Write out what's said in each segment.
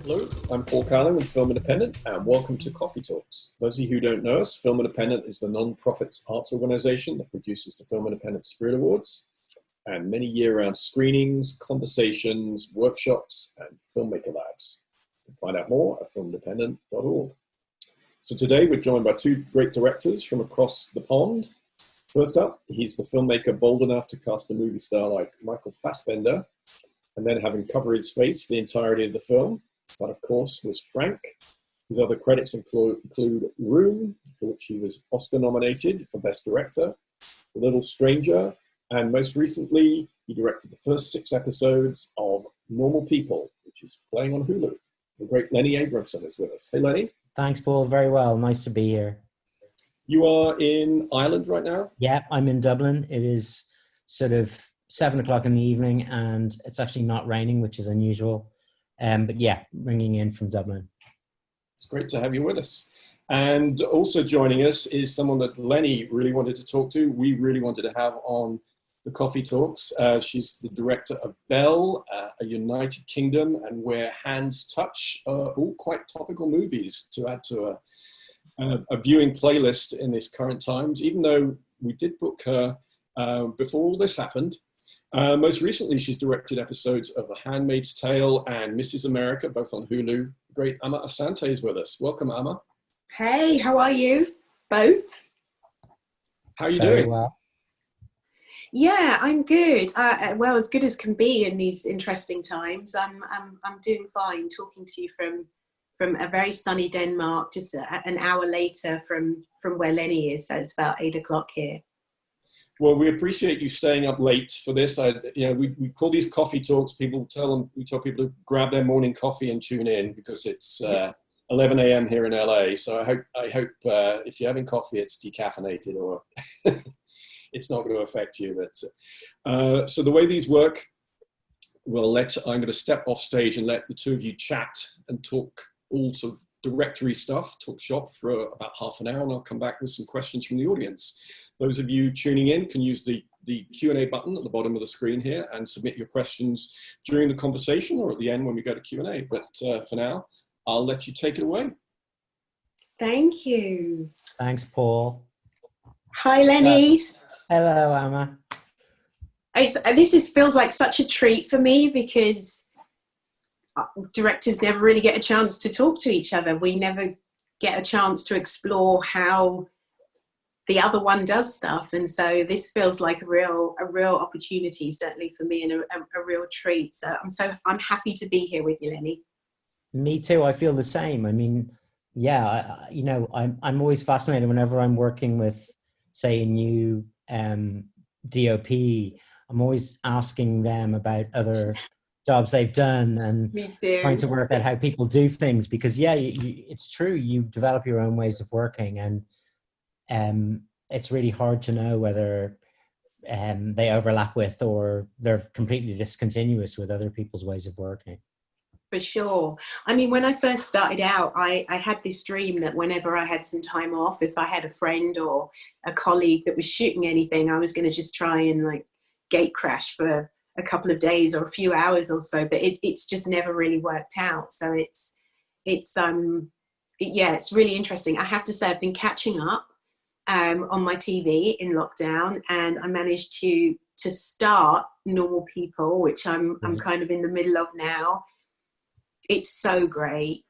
Hello, I'm Paul Carlin with Film Independent, and welcome to Coffee Talks. Those of you who don't know us, Film Independent is the non-profit arts organization that produces the Film Independent Spirit Awards and many year-round screenings, conversations, workshops, and filmmaker labs. You can find out more at filmindependent.org. So today we're joined by two great directors from across the pond. First up, he's the filmmaker bold enough to cast a movie star like Michael Fassbender, and then having covered his face the entirety of the film. That, of course, was Frank. His other credits include Room, for which he was Oscar nominated for Best Director, A Little Stranger, and most recently, he directed the first 6 episodes of Normal People, which is playing on Hulu. The great Lenny Abrahamson is with us. Hey, Lenny. Thanks, Paul. Very well. Nice to be here. You are in Ireland right now? Yeah, I'm in Dublin. It is sort of 7 o'clock in the evening, and it's actually not raining, which is unusual. But yeah, ringing in from Dublin. It's great to have you with us. And also joining us is someone that Lenny really wanted to talk to. We really wanted to have on the Coffee Talks. She's the director of Belle, a United Kingdom and Where Hands Touch, all quite topical movies to add to a viewing playlist in these current times, even though we did book her before all this happened. Most recently, she's directed episodes of The Handmaid's Tale and Mrs. America, both on Hulu. Great Amma Asante is with us. Welcome, Amma. Hey, how are you both? How are you Very doing? well. Yeah, I'm good. Well, as good as can be in these interesting times. I'm doing fine. Talking to you from a very sunny Denmark, just an hour later from where Lenny is. So it's about 8 o'clock here. Well, we appreciate you staying up late for this. We call these coffee talks. We tell people to grab their morning coffee and tune in because it's 11 a.m. here in LA. So I hope if you're having coffee, it's decaffeinated or it's not going to affect you. But so the way these work, I'm going to step off stage and let the two of you chat and talk all sort of directory stuff, talk shop for about half an hour, and I'll come back with some questions from the audience. Those of you tuning in can use the Q&A button at the bottom of the screen here and submit your questions during the conversation or at the end when we go to Q&A. But for now, I'll let you take it away. Thank you. Thanks, Paul. Hi, Lenny. Hello, Amma. This feels like such a treat for me because directors never really get a chance to talk to each other. We never get a chance to explore how the other one does stuff, and so this feels like a real opportunity, certainly for me, and a real treat. So I'm happy to be here with you, Lenny. Me too. I feel the same. I mean, yeah, I'm always fascinated whenever I'm working with, say, a new DOP. I'm always asking them about other jobs they've done and Me too. trying to work out how people do things, because it's true, you develop your own ways of working, and it's really hard to know whether they overlap with or they're completely discontinuous with other people's ways of working. For sure. I mean, when I first started out, I had this dream that whenever I had some time off, if I had a friend or a colleague that was shooting anything, I was going to just try and gate crash for a couple of days or a few hours or so, but it's just never really worked out. So it's really interesting. I have to say I've been catching up on my TV in lockdown, and I managed to start Normal People, which I'm kind of in the middle of now. It's so great.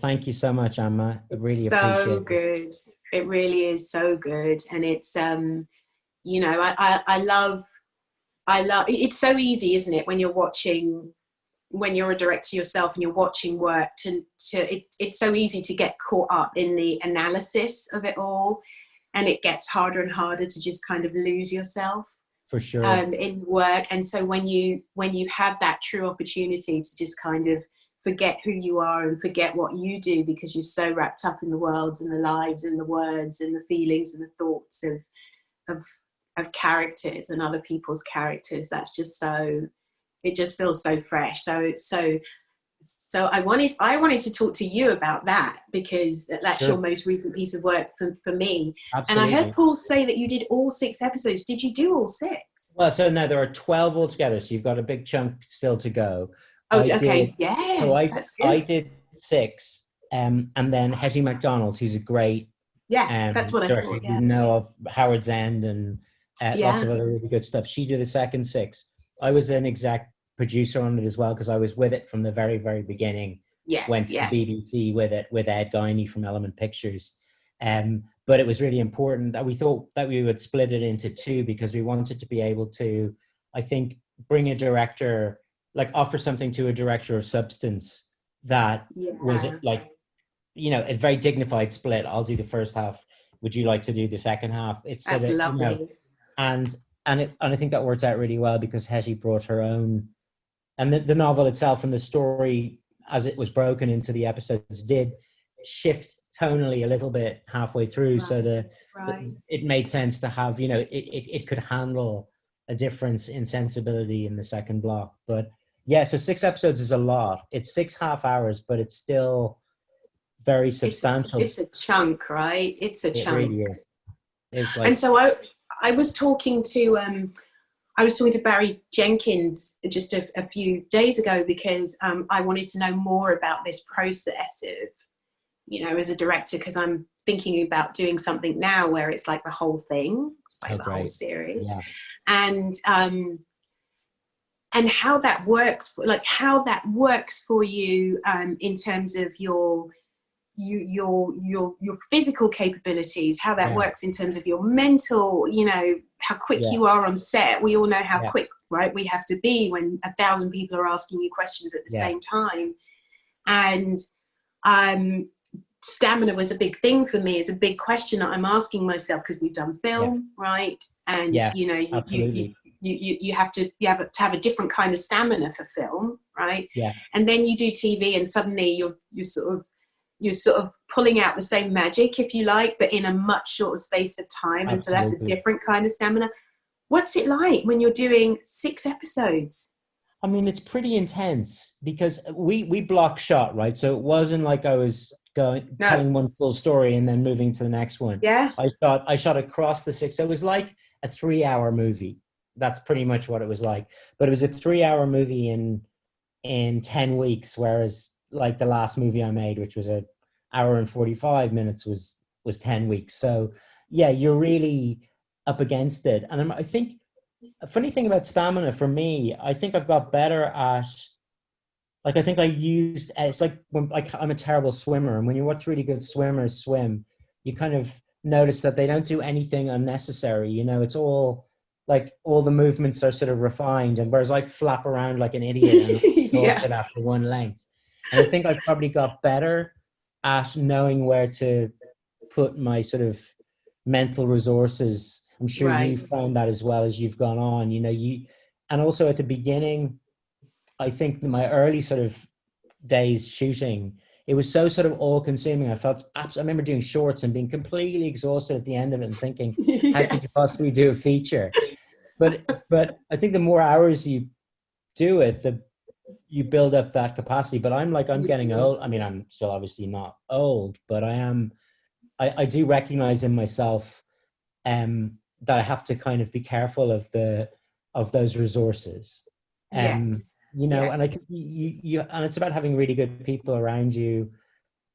Thank you so much, Amma. I really appreciate it. So good. It really is so good, and it's I love. It's so easy, isn't it, when you're a director yourself and you're watching work it's so easy to get caught up in the analysis of it all, and it gets harder and harder to just kind of lose yourself. For sure. In work. And so when you have that true opportunity to just kind of forget who you are and forget what you do because you're so wrapped up in the worlds and the lives and the words and the feelings and the thoughts of characters and other people's characters, that's just it just feels so fresh. So I wanted to talk to you about that, because that's Sure. your most recent piece of work for me. Absolutely. And I heard Paul say that you did all 6 episodes. Did you do all 6? Well, so now there are 12 altogether, so you've got a big chunk still to go. Oh, I okay. did, Yeah, so that's I good. did 6, and then Hetty MacDonald, who's a great Yeah, that's what I director, thought. you Yeah. know, of Howard's End and lots of Yeah. other really good stuff. She did the second 6. I was an exec producer on it as well because I was with it from the very, very beginning. Went Yes. to the Yes. BBC with it with Ed Guiney from Element Pictures. But it was really important that we thought that we would split it into 2 because we wanted to be able to, I think, bring a director, like offer something to a director of substance that was Yeah. like, you know, a very dignified split. I'll do the first half. Would you like to do the second half? It's so That's that, you know, lovely. and I think that worked out really well because Hetty brought her own, and the novel itself and the story as it was broken into the episodes did shift tonally a little bit halfway through. Right. So Right. it made sense to have, you know, it could handle a difference in sensibility in the second block. But yeah, so 6 episodes is a lot. It's 6 half hours, but it's still very substantial. It's a chunk, right? It's a It chunk. really is. It's like, And so I was talking to Barry Jenkins just a few days ago because I wanted to know more about this process of, you know, as a director, because I'm thinking about doing something now where it's like the whole thing, it's like the whole series, yeah. And how that works, like how that works for you in terms of your physical capabilities, how that works in terms of your mental, you know, how quick you are on set. We all know how quick, right, we have to be when 1,000 people are asking you questions at the same time. And stamina was a big thing for me. It's a big question that I'm asking myself because we've done film, right? And you know, you have to have a different kind of stamina for film, right? Yeah. And then you do TV, and suddenly you're sort of pulling out the same magic, if you like, but in a much shorter space of time. And so that's a different kind of stamina. What's it like when you're doing 6 episodes? I mean, it's pretty intense because we block shot, right? So it wasn't like I was telling one full story and then moving to the next one. Yeah. I shot across the 6. So it was like a 3-hour movie. That's pretty much what it was like. But it was a 3-hour movie in 10 weeks, whereas like the last movie I made, which was an hour and 45 minutes, was 10 weeks. So yeah, you're really up against it. And I think a funny thing about stamina for me, I think I've got better at, like, I think I used, it's like when I'm a terrible swimmer, and when you watch really good swimmers swim, you kind of notice that they don't do anything unnecessary. You know, it's all like all the movements are sort of refined, and whereas I flap around like an idiot and exhausted after one length. And I think I've probably got better at knowing where to put my sort of mental resources. I'm sure you've found that as well as you've gone on, you know, and also at the beginning, I think my early sort of days shooting, it was so sort of all consuming. I remember doing shorts and being completely exhausted at the end of it and thinking, how could you possibly do a feature? But I think the more hours you do it, you build up that capacity. But I'm getting old. I mean, I'm still obviously not old, but I do recognize in myself that I have to kind of be careful of those resources. You know, and I think and it's about having really good people around you,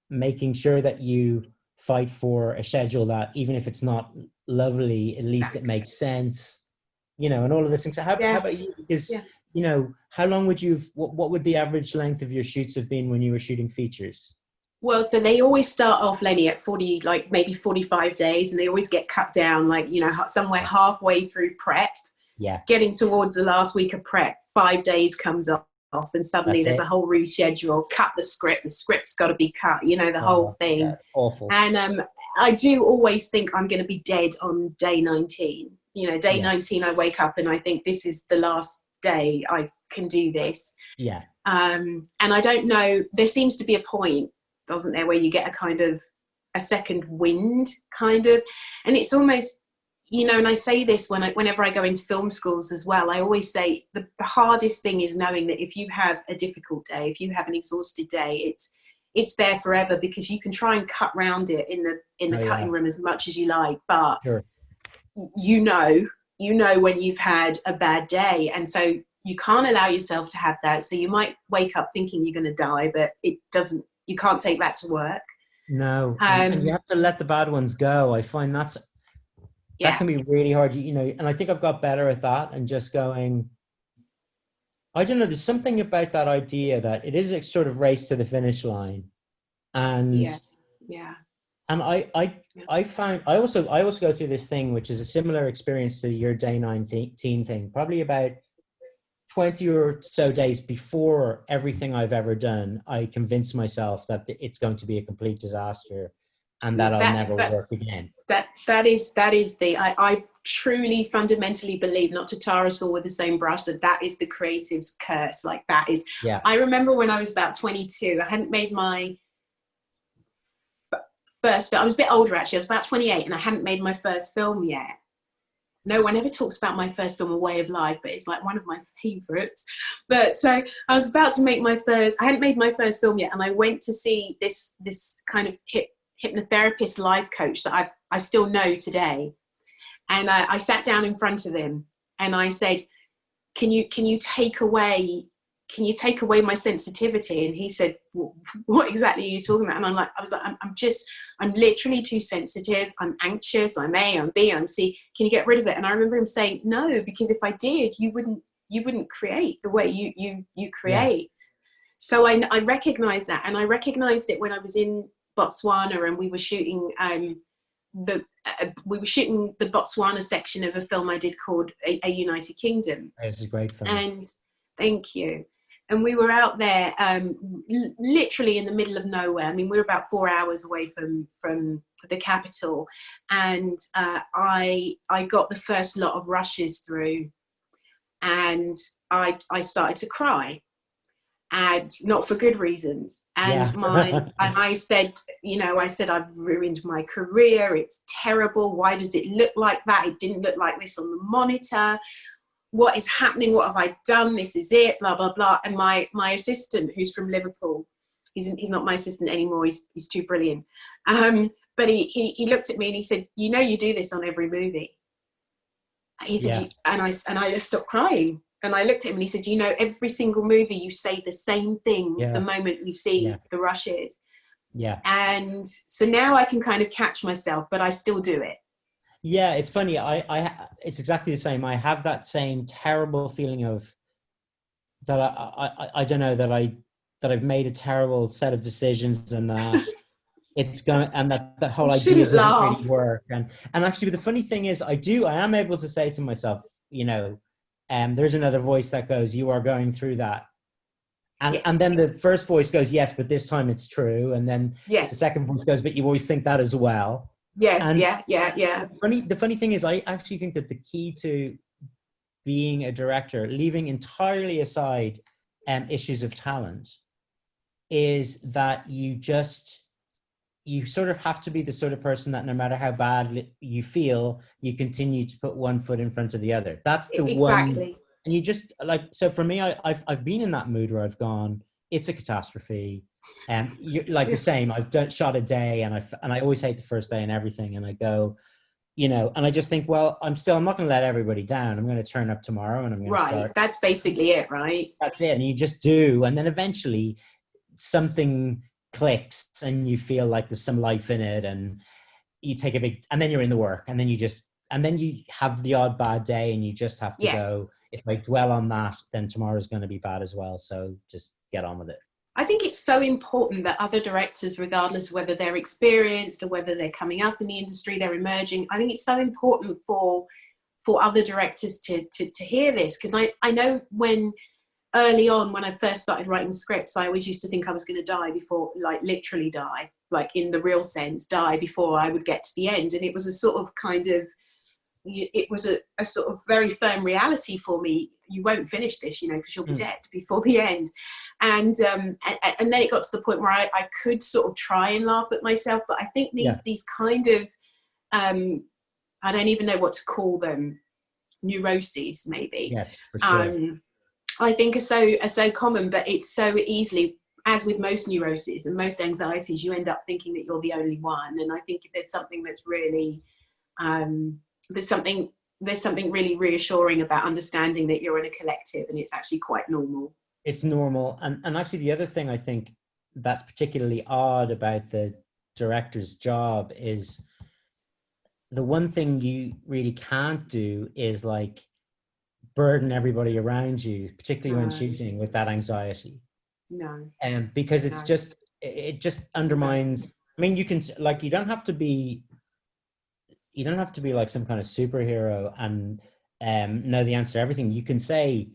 making sure that you fight for a schedule that, even if it's not lovely, at least it makes sense, you know, and all of this things. So how about you? Because, you know, how long what would the average length of your shoots have been when you were shooting features? Well, so they always start off, Lenny, at 40, like maybe 45 days, and they always get cut down, like, you know, somewhere halfway through prep. Yeah. Getting towards the last week of prep, 5 days comes off, and suddenly there's a whole reschedule. Cut the script's got to be cut, you know, the whole thing. Yeah, awful. And I do always think I'm going to be dead on day 19. You know, day 19, I wake up and I think this is the last day I can do this. Yeah. And I don't know, there seems to be a point, doesn't there, where you get a kind of a second wind, kind of, and it's almost, you know, and I say this whenever I go into film schools as well, I always say the hardest thing is knowing that if you have a difficult day, if you have an exhausted day, it's there forever, because you can try and cut round it in the cutting room as much as you like, but you know when you've had a bad day, and so you can't allow yourself to have that. So you might wake up thinking you're going to die, but it doesn't, you can't take that to work. No, and you have to let the bad ones go. I find that can be really hard, you know, and I think I've got better at that, and just going, I don't know, there's something about that idea that it is a sort of race to the finish line. And and I found I also go through this thing, which is a similar experience to your day 19 thing, probably about 20 or so days before everything I've ever done. I convinced myself that it's going to be a complete disaster and that I'll never work again. That is the, I truly fundamentally believe, not to tar us all with the same brush, that is the creative's curse. Like that is, I remember when I was about 22, I hadn't made my first film. I was a bit older actually, I was about 28 and I hadn't made my first film yet. No one ever talks about my first film, A Way of Life, but it's like one of my favorites. But so I was about to make I hadn't made my first film yet, and I went to see this kind of hypnotherapist life coach that I still know today. And I sat down in front of him and I said, can you take away my sensitivity? And he said, what exactly are you talking about? And I was like, I'm literally too sensitive. I'm anxious. I'm A, I'm B, I'm C. Can you get rid of it? And I remember him saying, no, because if I did, you wouldn't create the way you create. Yeah. So I recognized that. And I recognized it when I was in Botswana and we were shooting the Botswana section of a film I did called A United Kingdom. It's a great film. And thank you. And we were out there literally in the middle of nowhere. I mean, we were about 4 hours away from the capital. And I got the first lot of rushes through and I started to cry. And not for good reasons. And and I said, I've ruined my career. It's terrible. Why does it look like that? It didn't look like this on the monitor. What is happening? What have I done? This is it, blah, blah, blah. And my assistant, who's from Liverpool, he's not my assistant anymore. He's too brilliant. But he looked at me and he said, you do this on every movie. He said, and I just stopped crying. And I looked at him and he said, every single movie you say the same thing the moment you see the rushes. Yeah. And so now I can kind of catch myself, but I still do it. Yeah, it's funny. It's exactly the same. I have that same terrible feeling of that I don't know, that I've made a terrible set of decisions and that it's going, and that whole idea doesn't really work. And actually the funny thing is I am able to say to myself, there's another voice that goes, you are going through that. And then the first voice goes, yes, but this time it's true. And then the second voice goes, but you always think that as well. Yes, and yeah. The funny thing is I actually think that the key to being a director, leaving entirely aside issues of talent, is that you sort of have to be the sort of person that no matter how bad you feel, you continue to put one foot in front of the other. That's the one. And you just so for me, I've been in that mood where I've gone, it's a catastrophe. And you're like the same, I've shot a day and I always hate the first day and everything. And I go, and I just think, well, I'm not going to let everybody down. I'm going to turn up tomorrow and I'm going to start. That's basically it, right? That's it. And you just do. And then eventually something clicks and you feel like there's some life in it and you take and then you're in the work and then you have the odd bad day and you just have to go, if I dwell on that, then tomorrow's going to be bad as well. So just get on with it. I think it's so important that other directors, regardless of whether they're experienced or whether they're coming up in the industry, they're emerging. I think it's so important for other directors to hear this. Because I know early on, when I first started writing scripts, I always used to think I was going to die before, literally die, in the real sense, die before I would get to the end. And it was a sort of it was a sort of very firm reality for me. You won't finish this, because you'll be dead before the end. And then it got to the point where I could sort of try and laugh at myself. But I think these kind of, I don't even know what to call them, neuroses maybe. Yes, for sure. I think are so common, but it's so easily, as with most neuroses and most anxieties, you end up thinking that you're the only one. And I think there's something that's really, there's something there's something really reassuring about understanding that you're in a collective and it's actually quite normal. It's normal. And actually the other thing I think that's particularly odd about the director's job is the one thing you really can't do is like burden everybody around you, particularly when shooting, with that anxiety. No. Because it's just, it just undermines, I mean, you can, like, you don't have to be like some kind of superhero and know the answer to everything. You can say,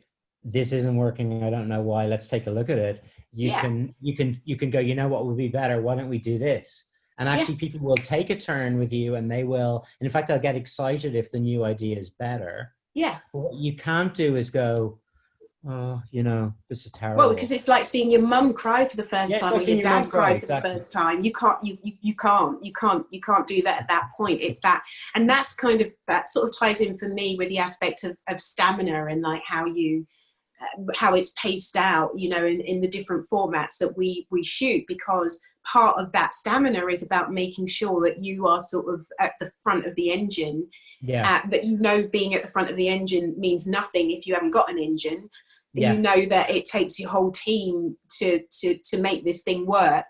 this isn't working, I don't know why, let's take a look at it. You can go, you know what would be better, why don't we do this? And actually people will take a turn with you, and they will, and in fact they'll get excited if the new idea is better. But what you can't do is go, oh, you know, this is terrible. Well, because it's like seeing your mum cry for the first time, or your dad cry for the first time. You can't do that at that point. It's that, and that's kind of, that sort of ties in for me with the aspect of stamina and like how it's paced out, you know, in the different formats that we shoot, because part of that stamina is about making sure that you are sort of at the front of the engine. That, you know, being at the front of the engine means nothing if you haven't got an engine. You know that it takes your whole team to make this thing work,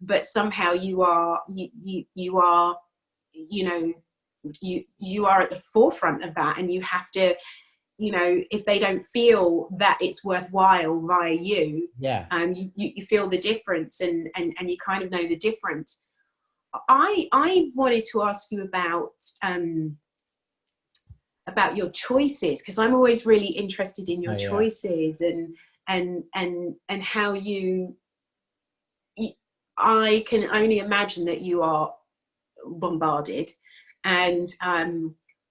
but somehow you are at the forefront of that, and you have to, you know, if they don't feel that it's worthwhile via you, you feel the difference, and you kind of know the difference. I wanted to ask you about your choices, because I'm always really interested in your choices and how I can only imagine that you are bombarded, and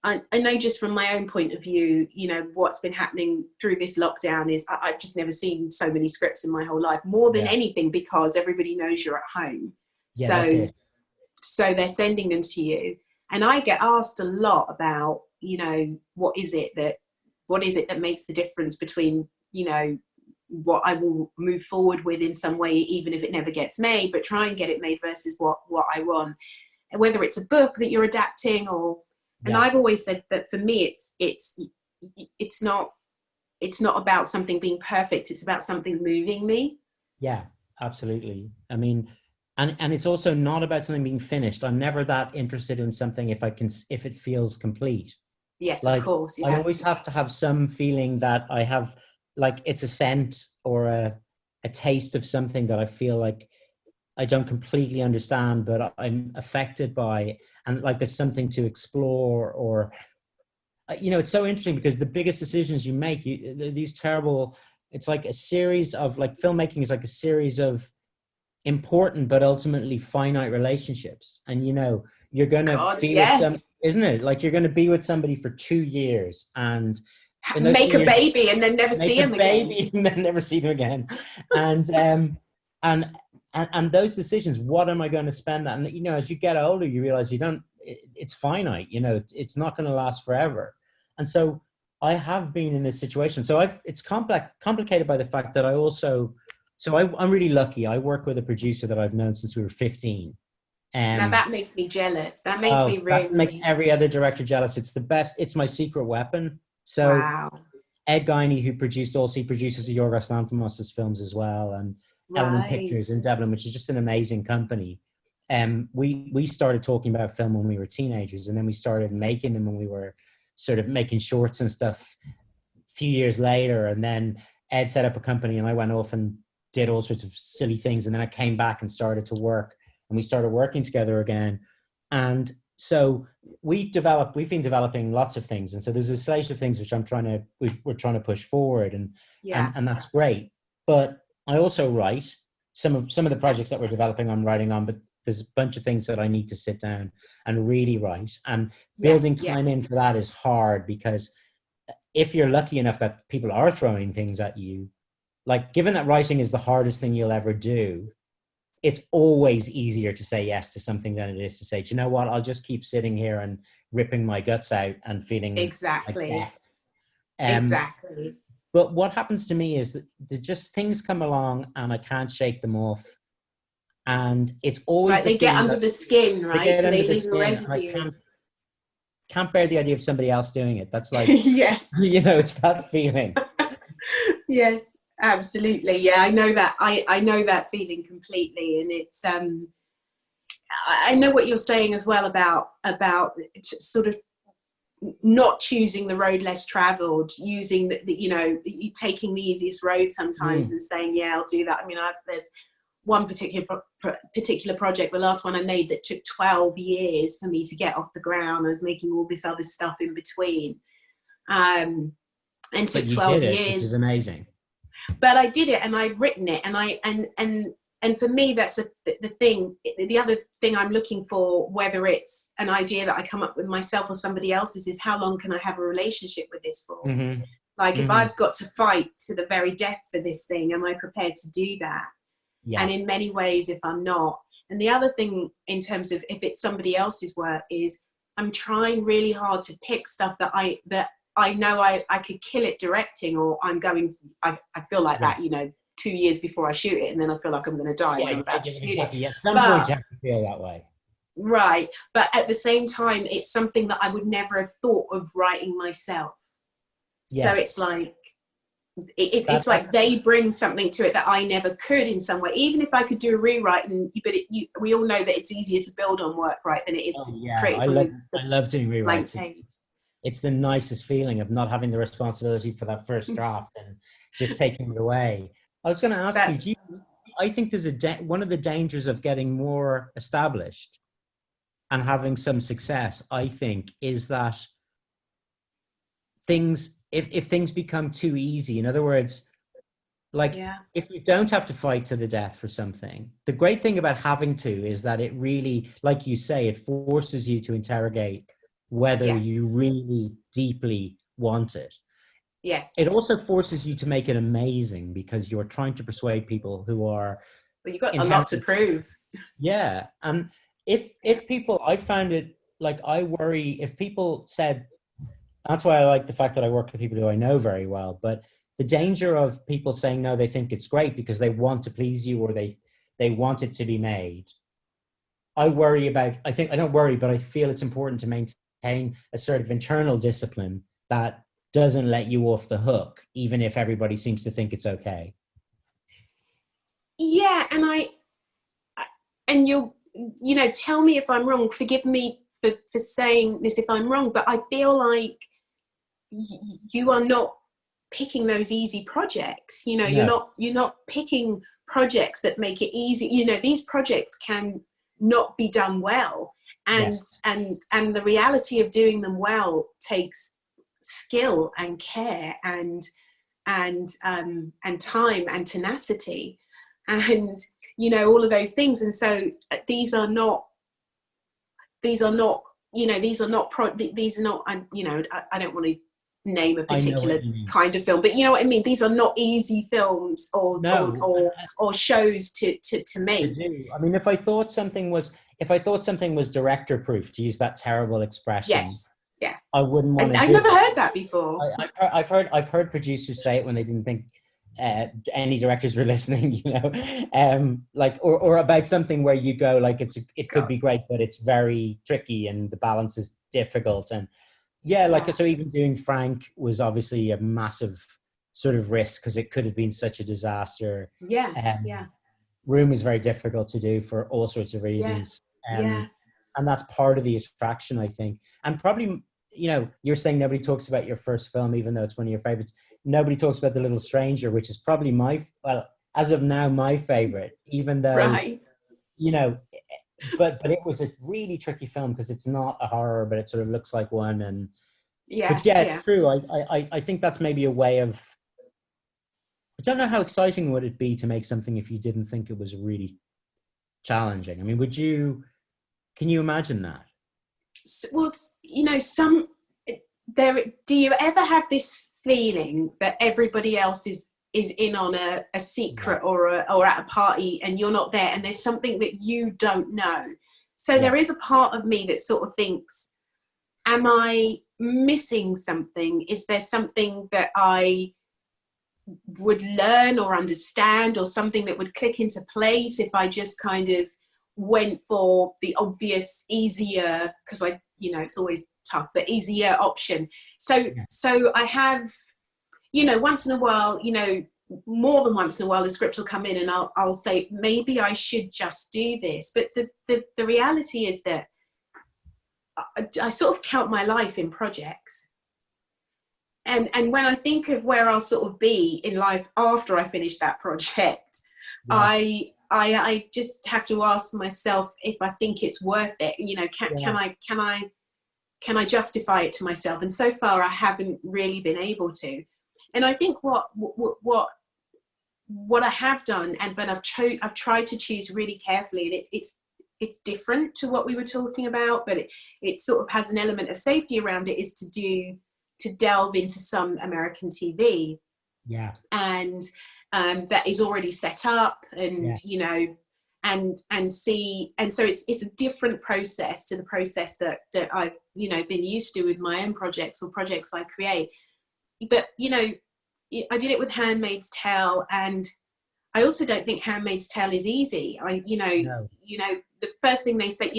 I know just from my own point of view, you know, what's been happening through this lockdown is I've just never seen so many scripts in my whole life, more than anything, because everybody knows you're at home. So they're sending them to you. And I get asked a lot about, you know, what is it that makes the difference between, you know, what I will move forward with in some way, even if it never gets made, but try and get it made, versus what I want. And whether it's a book that you're adapting or, and I've always said that for me, it's not about something being perfect. It's about something moving me. Yeah, absolutely. I mean, and it's also not about something being finished. I'm never that interested in something if it feels complete. Yes, like, of course. I always have to have some feeling that I have, like, it's a scent or a taste of something that I feel like I don't completely understand, but I'm affected by, and like there's something to explore. Or, you know, it's so interesting because the biggest decisions you make, these terrible, it's like a series of, like, filmmaking is like a series of important but ultimately finite relationships. And, you know, you're going to be with some, isn't it? Like, you're going to be with somebody for 2 years and make a baby and then never see them again. And then never see them again. And those decisions, what am I going to spend that? And, you know, as you get older, you realize it's finite, you know, it's not going to last forever. And so I have been in this situation. So it's complicated by the fact that I'm really lucky. I work with a producer that I've known since we were 15. Now that makes me jealous. That makes me really... That makes every other director jealous. It's the best. It's my secret weapon. So Ed Guiney, who produces Yorgos Lanthimos' films as well, and Element Pictures in Dublin, which is just an amazing company. We started talking about film when we were teenagers, and then we started making them when we were sort of making shorts and stuff a few years later. And then Ed set up a company, and I went off and did all sorts of silly things. And then I came back and started to work, and we started working together again. And so we've been developing lots of things. And so there's a slate of things which we're trying to push forward, and that's great. But I also write some of the projects that we're developing. I'm writing on, but there's a bunch of things that I need to sit down and really write. And building time in for that is hard, because if you're lucky enough that people are throwing things at you, like, given that writing is the hardest thing you'll ever do, it's always easier to say yes to something than it is to say, do you know what, I'll just keep sitting here and ripping my guts out and feeling like death. Exactly. But what happens to me is that just things come along and I can't shake them off. And it's always they get under the skin, right? So they leave a residue. can't bear the idea of somebody else doing it. That's like, yes, it's that feeling. yes, absolutely. Yeah, I know that. I know that feeling completely, and it's I know what you're saying as well about sort of not choosing the road less traveled, using taking the easiest road sometimes and saying, yeah, I'll do that. I mean, there's one particular project, the last one I made, that took 12 years for me to get off the ground. I was making all this other stuff in between, and took 12 years, which is amazing. But I did it, and I'd written it, and for me, that's the thing. The other thing I'm looking for, whether it's an idea that I come up with myself or somebody else's, is how long can I have a relationship with this for? Mm-hmm. Like, if I've got to fight to the very death for this thing, am I prepared to do that? Yeah. And in many ways, if I'm not. And the other thing, in terms of if it's somebody else's work, is I'm trying really hard to pick stuff that I know I could kill it directing, or I feel like that, 2 years before I shoot it, and then I feel like I'm going to die when I'm about to shoot it. At some point you have to feel that way. Right. But at the same time, it's something that I would never have thought of writing myself. Yes. So it's like, it's like they bring something to it that I never could in some way. Even if I could do a rewrite, we all know that it's easier to build on work, right, than it is to create. I love doing rewrites. It's the nicest feeling of not having the responsibility for that first draft and just taking it away. I was going to ask you, I think there's one of the dangers of getting more established and having some success, I think, is that if things become too easy, in other words, like if you don't have to fight to the death for something, the great thing about having to is that it really, like you say, it forces you to interrogate whether you really deeply want it. Yes. It also forces you to make it amazing, because you're trying to persuade people who are... Well, you've got a lot to prove. Yeah. And if people... I found it, like, I worry if people said... That's why I like the fact that I work with people who I know very well. But the danger of people saying, no, they think it's great because they want to please you, or they want it to be made. I worry about... I don't worry, but I feel it's important to maintain a sort of internal discipline that doesn't let you off the hook, even if everybody seems to think it's okay. Yeah, and you'll, tell me if I'm wrong. Forgive me for saying this if I'm wrong, but I feel like you are not picking those easy projects. No. You're not picking projects that make it easy. These projects can not be done well, and the reality of doing them well takes skill and care and time and tenacity and all of those things. And so these are not I don't want to name a particular kind of film, but you know what I mean. These are not easy films or shows to make. I mean, if I thought something was director proof, to use that terrible expression, yes. Yeah, I wouldn't want to. I've never heard that before. I've heard producers say it when they didn't think any directors were listening. Or about something where you go like it could be great, but it's very tricky and the balance is difficult. And so even doing Frank was obviously a massive sort of risk because it could have been such a disaster. Room is very difficult to do for all sorts of reasons. And that's part of the attraction, I think. And probably, you're saying nobody talks about your first film, even though it's one of your favorites. Nobody talks about The Little Stranger, which is probably as of now, my favorite, even though, but it was a really tricky film because it's not a horror, but it sort of looks like one. And it's true. I think that's maybe a way of, I don't know how exciting would it be to make something if you didn't think it was really challenging. I mean, can you imagine that? Well, do you ever have this feeling that everybody else is in on a secret or at a party and you're not there, and there's something that you don't know? So there is a part of me that sort of thinks, am I missing something? Is there something that I would learn or understand, or something that would click into place if I just kind of went for the obvious, easier, because it's always tough, but easier option. So I have, once in a while, more than once in a while, the script will come in and I'll say, maybe I should just do this. But the reality is that I sort of count my life in projects. And when I think of where I'll sort of be in life after I finish that project, I just have to ask myself if I think it's worth it. Can I justify it to myself? And so far, I haven't really been able to. And I think what I have done, but I've tried to choose really carefully, and it's different to what we were talking about, but it sort of has an element of safety around it, is to delve into some American TV. Yeah. And that is already set up, and and see, and so it's a different process to the process that I've been used to with my own projects or projects I create. But I did it with Handmaid's Tale, and I also don't think Handmaid's Tale is easy. No. The first thing they say,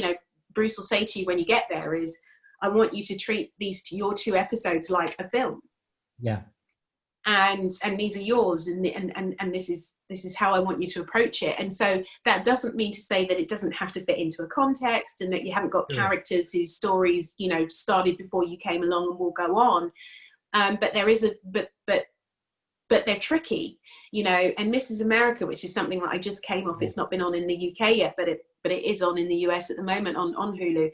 Bruce will say to you when you get there is, I want you to treat your 2 episodes like a film. Yeah. And these are yours, and this is how I want you to approach it. And so that doesn't mean to say that it doesn't have to fit into a context, and that you haven't got characters whose stories started before you came along and will go on. But there is but they're tricky, And Mrs. America, which is something that I just came off. It's not been on in the UK yet, but it is on in the US at the moment on Hulu.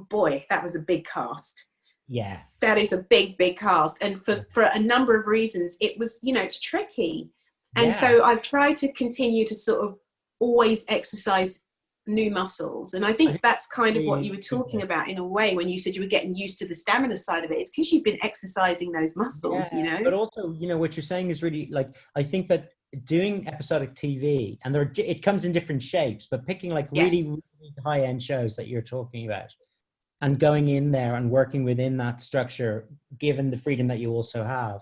Boy, that was a big cast. Yeah, that is a big cast, and for a number of reasons, it was it's tricky, and so I've tried to continue to sort of always exercise new muscles, and I think that's kind of what you were talking about in a way when you said you were getting used to the stamina side of it. It's because you've been exercising those muscles, But also, what you're saying is really, like, I think that doing episodic TV, and it comes in different shapes, but picking like really, really high-end shows that you're talking about, and going in there and working within that structure, given the freedom that you also have.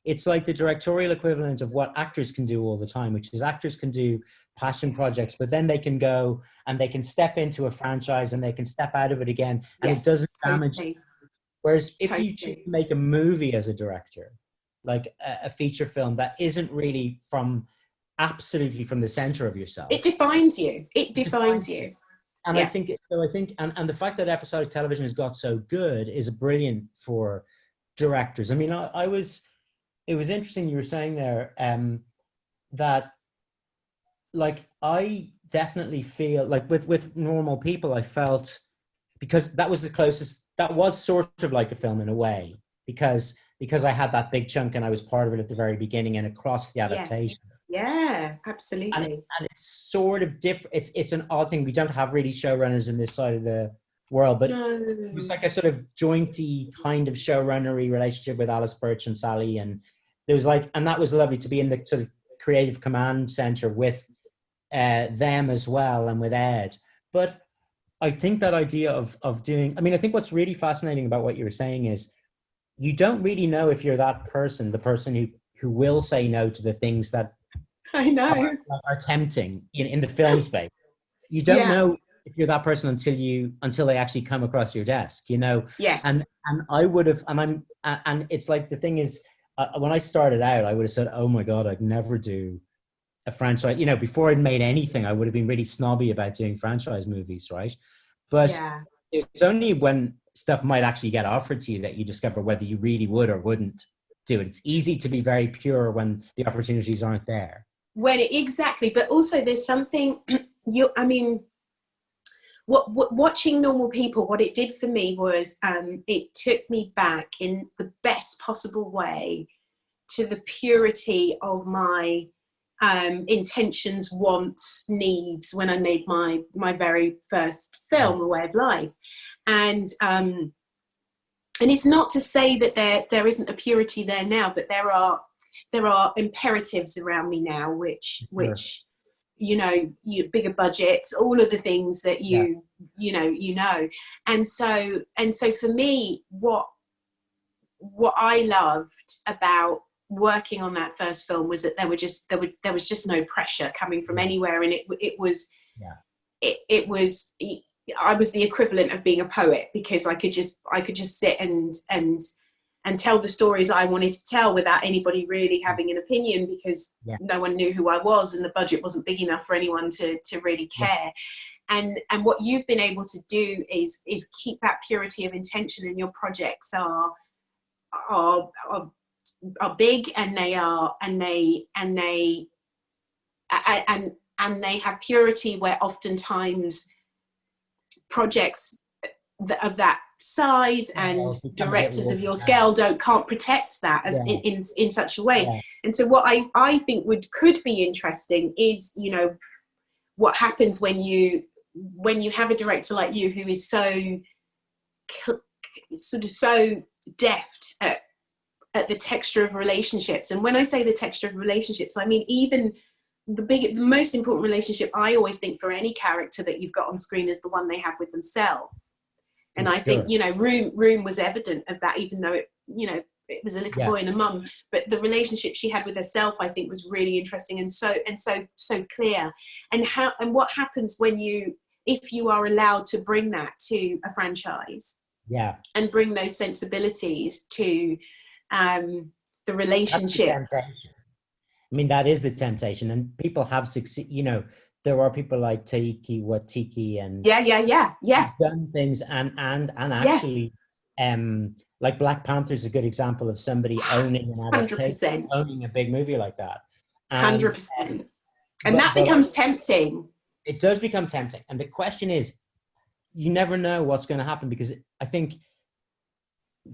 It's like the directorial equivalent of what actors can do all the time, which is actors can do passion projects, but then they can go and they can step into a franchise and they can step out of it again, and it doesn't damage. Totally. Whereas if you choose to make a movie as a director, like a feature film that isn't really absolutely from the center of yourself. It defines you. It defines you. And I think, and the fact that episodic television has got so good is brilliant for directors. I mean, it was interesting you were saying there that, like, I definitely feel like with Normal People, I felt, because that was the closest, that was sort of like a film in a way, because I had that big chunk and I was part of it at the very beginning and across the adaptation. Yes. Yeah, absolutely. And it's sort of different. It's an odd thing. We don't have really showrunners in this side of the world, but it was like a sort of jointy kind of showrunnery relationship with Alice Birch and Sally, and there was and that was lovely to be in the sort of creative command center with them as well, and with Ed. But I think that idea of doing, I mean, I think what's really fascinating about what you were saying is you don't really know if you're that person, the person who will say no to the things that I know are tempting in the film space. You don't know if you're that person until they actually come across your desk, Yes. And I would have, and it's like, the thing is, when I started out, I would have said, oh my God, I'd never do a franchise. Before I'd made anything, I would have been really snobby about doing franchise movies, right? But it's only when stuff might actually get offered to you that you discover whether you really would or wouldn't do it. It's easy to be very pure when the opportunities aren't there. Exactly, but also there's something watching Normal People, what it did for me was it took me back in the best possible way to the purity of my intentions, wants, needs when I made my very first film, A Way of Life. And it's not to say that there isn't a purity there now, but there are imperatives around me now, which bigger budgets, all of the things that and so for me, what I loved about working on that first film was that there was just no pressure coming from anywhere, and it was I was the equivalent of being a poet, because I could just sit and tell the stories I wanted to tell without anybody really having an opinion, because no one knew who I was and the budget wasn't big enough for anyone to really care. And what you've been able to do is keep that purity of intention, and your projects are big, and they have purity, where oftentimes projects of that size and directors of your scale can't protect that as in such a way. And so what I think could be interesting is, you know, what happens when you have a director like you, who is so deft at the texture of relationships. And when I say the texture of relationships, I mean even the most important relationship I always think for any character that you've got on screen is the one they have with themselves. And I think, you know, Room was evident of that, even though it was a little boy and a mum, but the relationship she had with herself, I think, was really interesting and so clear. And what happens if you are allowed to bring that to a franchise, and bring those sensibilities to the relationships. I mean, that is the temptation, and people have succeeded. You know, there are people like Taiki Watiki and done things and actually, like Black Panther is a good example of somebody owning an adaptation, 100%. owning a big movie like that. 100%. And that becomes tempting. It does become tempting, and the question is, you never know what's going to happen, because I think,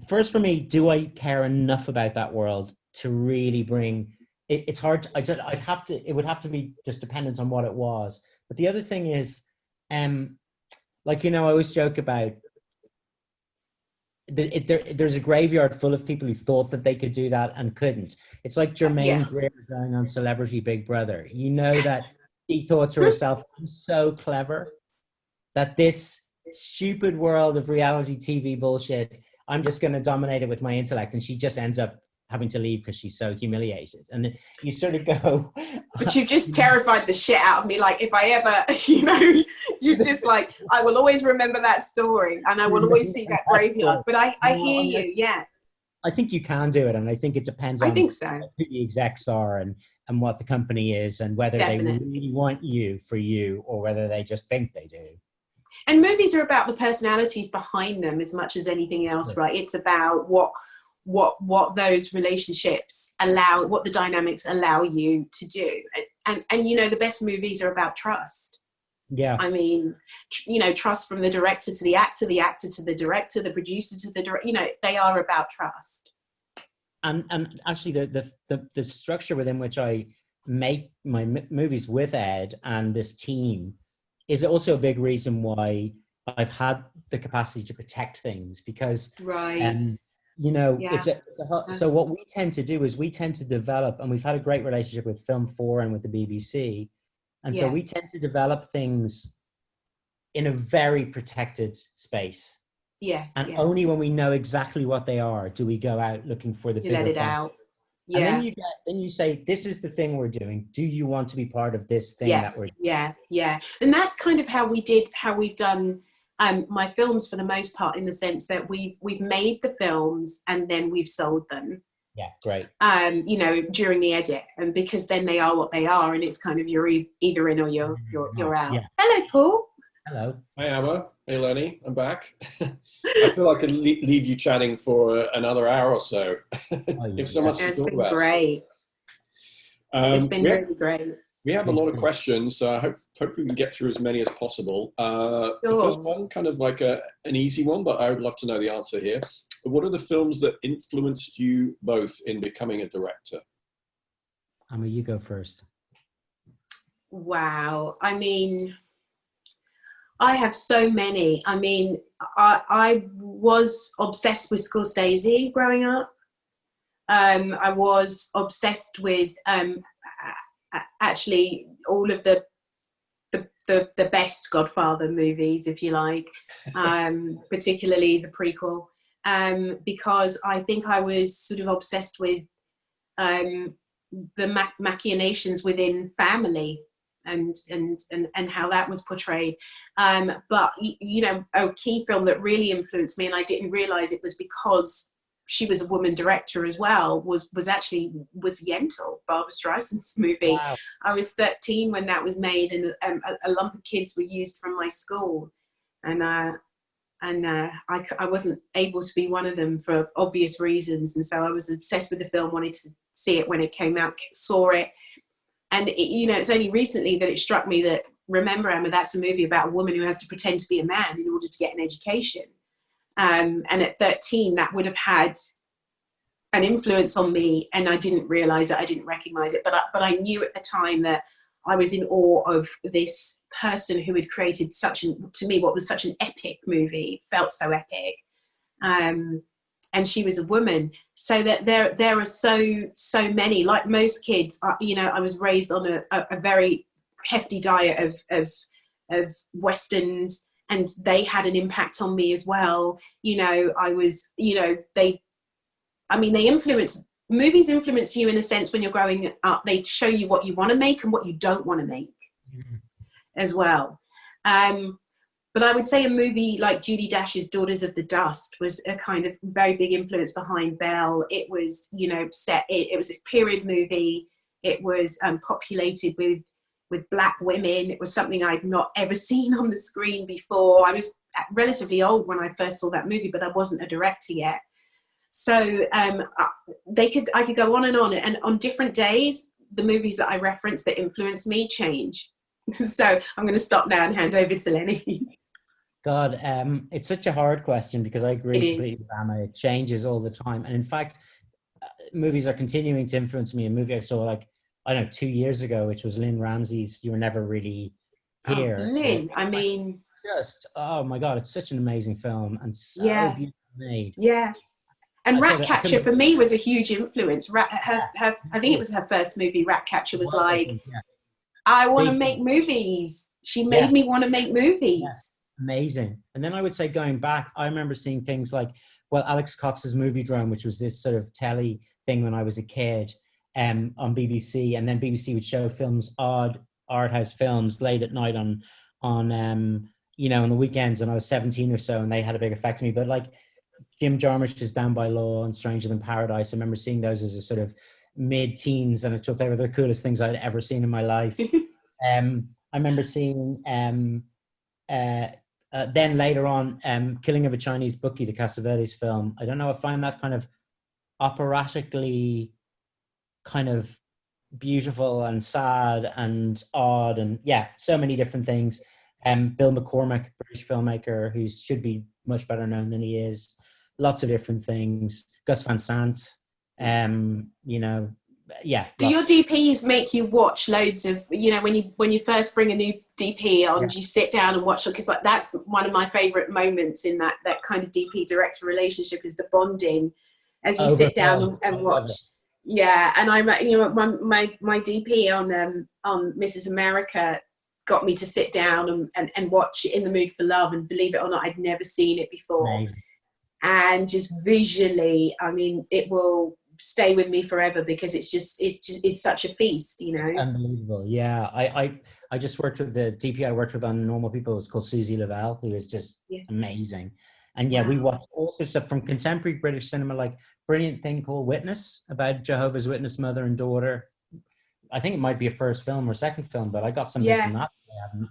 first for me, do I care enough about that world to really bring? It's hard. It would have to be just dependent on what it was. But the other thing is, like, you know, I always joke about there's a graveyard full of people who thought that they could do that and couldn't. It's like Jermaine Greer going on Celebrity Big Brother. You know that she thought to herself, I'm so clever that this stupid world of reality TV bullshit, I'm just going to dominate it with my intellect. And she just ends up having to leave because she's so humiliated. And you sort of go, but you just terrified the shit out of me. Like, if I ever, you know, you just like, I will always remember that story, and I will always see that graveyard. But I hear you. Yeah, I think you can do it, and I think it depends on who the execs are and what the company is, and whether they really want you for you, or whether they just think they do. And movies are about the personalities behind them as much as anything else, right? It's about what those relationships allow, what the dynamics allow you to do. And you know, the best movies are about trust. Yeah. I mean, you know, trust from the director to the actor to the director, the producer to the director, you know, they are about trust. And actually the structure within which I make my movies with Ed and this team is also a big reason why I've had the capacity to protect things, because you know, so what we tend to do is we tend to develop, and we've had a great relationship with Film 4 and with the BBC. And so we tend to develop things in a very protected space. Yes. And only when we know exactly what they are do we go out looking for the bigger let it out. Yeah. And then you say, this is the thing we're doing. Do you want to be part of this thing that we're doing? Yeah. And that's kind of how we've done my films, for the most part, in the sense that we've made the films and then we've sold them. Yeah, great. You know, during the edit, and because then they are what they are, and it's kind of you're either in or you're out. Yeah. Hello, Paul. Hello. Hi, Amma. Hey, Lenny. I'm back. I feel I could leave you chatting for another hour or so. If so much to talk about. Great. It's been really great. We have a lot of questions, so hopefully we can get through as many as possible. The first one, kind of like an easy one, but I would love to know the answer here. What are the films that influenced you both in becoming a director? Amma, you go first. Wow. I mean, I have so many. I mean, I was obsessed with Scorsese growing up. I was obsessed with actually all of the best Godfather movies, if you like, particularly the prequel, because I think I was sort of obsessed with the machinations within family, and how that was portrayed. But you know, a key film that really influenced me, and I didn't realize it was because she was a woman director as well, was Yentl, Barbra Streisand's movie. Wow. I was 13 when that was made, and a lump of kids were used from my school, and I wasn't able to be one of them for obvious reasons, and so I was obsessed with the film, wanted to see it when it came out, saw it, and you know, it's only recently that it struck me that, remember, Emma, that's a movie about a woman who has to pretend to be a man in order to get an education. And at 13, that would have had an influence on me, and I didn't realize it, I didn't recognize it, but I knew at the time that I was in awe of this person who had created to me, what was such an epic movie. It felt so epic. And she was a woman. So that there are so many, like most kids, you know, I was raised on a very hefty diet of Westerns, and they had an impact on me as well. You know, I was, you know, movies influence you in a sense when you're growing up. They show you what you want to make and what you don't want to make as well. But I would say a movie like Judi Dash's Daughters of the Dust was a kind of very big influence behind Belle. It was, you know, it was a period movie. It was populated with Black women. It was something I'd not ever seen on the screen before. I was relatively old when I first saw that movie, but I wasn't a director yet. So I could go on, and on different days, the movies that I reference that influence me change. So I'm going to stop now and hand over to Lenny. God, it's such a hard question, because I agree completely with Amma. It changes all the time. And in fact, movies are continuing to influence me. A movie I saw, like, I don't know, 2 years ago, which was Lynn Ramsey's You Were Never Really Here. Oh, Lynn, I mean... Just, oh my God, it's such an amazing film, and so beautifully made. Yeah. And Ratcatcher for me was a huge influence. I think it was her first movie. Ratcatcher was like, I want to make movies. She made me want to make movies. Yeah. Amazing. And then I would say, going back, I remember seeing things like, well, Alex Cox's Movie Drone, which was this sort of telly thing when I was a kid, on BBC, and then BBC would show films, odd art house films, late at night on you know, on the weekends, and I was 17 or so, and they had a big effect on me. But like Jim Jarmusch's Down by Law and Stranger Than Paradise, I remember seeing those as a sort of mid-teens, and I thought they were the coolest things I'd ever seen in my life. I remember seeing then later on, Killing of a Chinese Bookie, the Cassavetes film. I don't know, I find that kind of operatically kind of beautiful and sad and odd, and yeah, so many different things. Bill McCormack, British filmmaker, who should be much better known than he is. Lots of different things. Gus Van Sant, you know, yeah. Do your DPs make you watch loads of, you know, when you first bring a new DP on, do you sit down and watch it? Because like that's one of my favorite moments in that kind of DP director relationship, is the bonding as you sit down and watch. Yeah, and I'm, you know, my DP on Mrs. America got me to sit down and watch In the Mood for Love, and believe it or not, I'd never seen it before. Amazing. And just visually, I mean, it will stay with me forever, because it's such a feast, you know. Unbelievable. Yeah, I just worked with the DP I worked with on Normal People. It was called Susie Lavelle, who is just amazing. And yeah, we watched all sorts of stuff from contemporary British cinema, like brilliant thing called Witness, about Jehovah's Witness mother and daughter. I think it might be a first film or second film, but I got something from that. And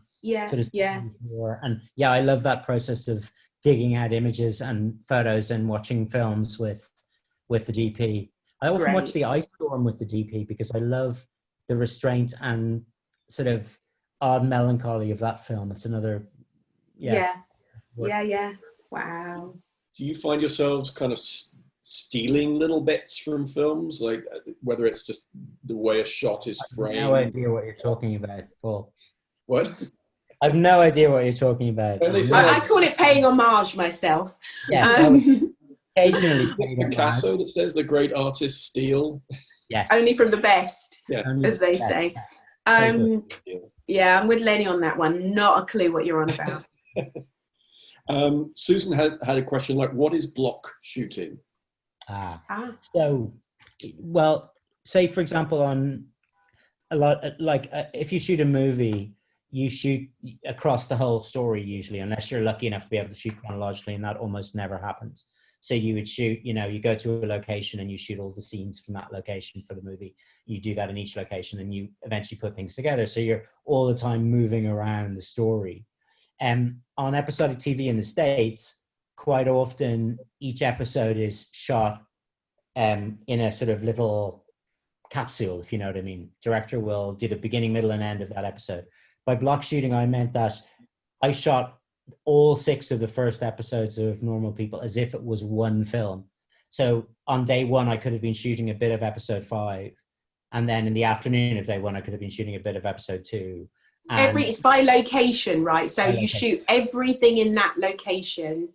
yeah, I love that process of digging out images and photos and watching films with the DP. I often watch The Ice Storm with the DP, because I love the restraint and sort of odd melancholy of that film. It's another, Wow. Do you find yourselves kind of stealing little bits from films, like whether it's just the way a shot is framed? I have no idea what you're talking about, Paul. What? I have no idea what you're talking about. I call it paying homage myself. Yeah, occasionally. Picasso that says the great artists steal. Yes. Only from the best, as they say. Yeah, I'm with Lenny on that one. Not a clue what you're on about. Susan had a question like, what is block shooting? So, well, say for example, on a lot, like if you shoot a movie, you shoot across the whole story usually, unless you're lucky enough to be able to shoot chronologically, and that almost never happens. So you would shoot, you go to a location and you shoot all the scenes from that location for the movie. You do that in each location and you eventually put things together. So you're all the time moving around the story. On episodic TV in the States, quite often each episode is shot in a sort of little capsule, if you know what I mean. Director will do the beginning, middle, and end of that episode. By block shooting, I meant that I shot all 6 of the first episodes of Normal People as if it was one film. So on day 1, I could have been shooting a bit of episode 5. And then in the afternoon of day 1, I could have been shooting a bit of episode 2. It's by location, right? So you shoot everything in that location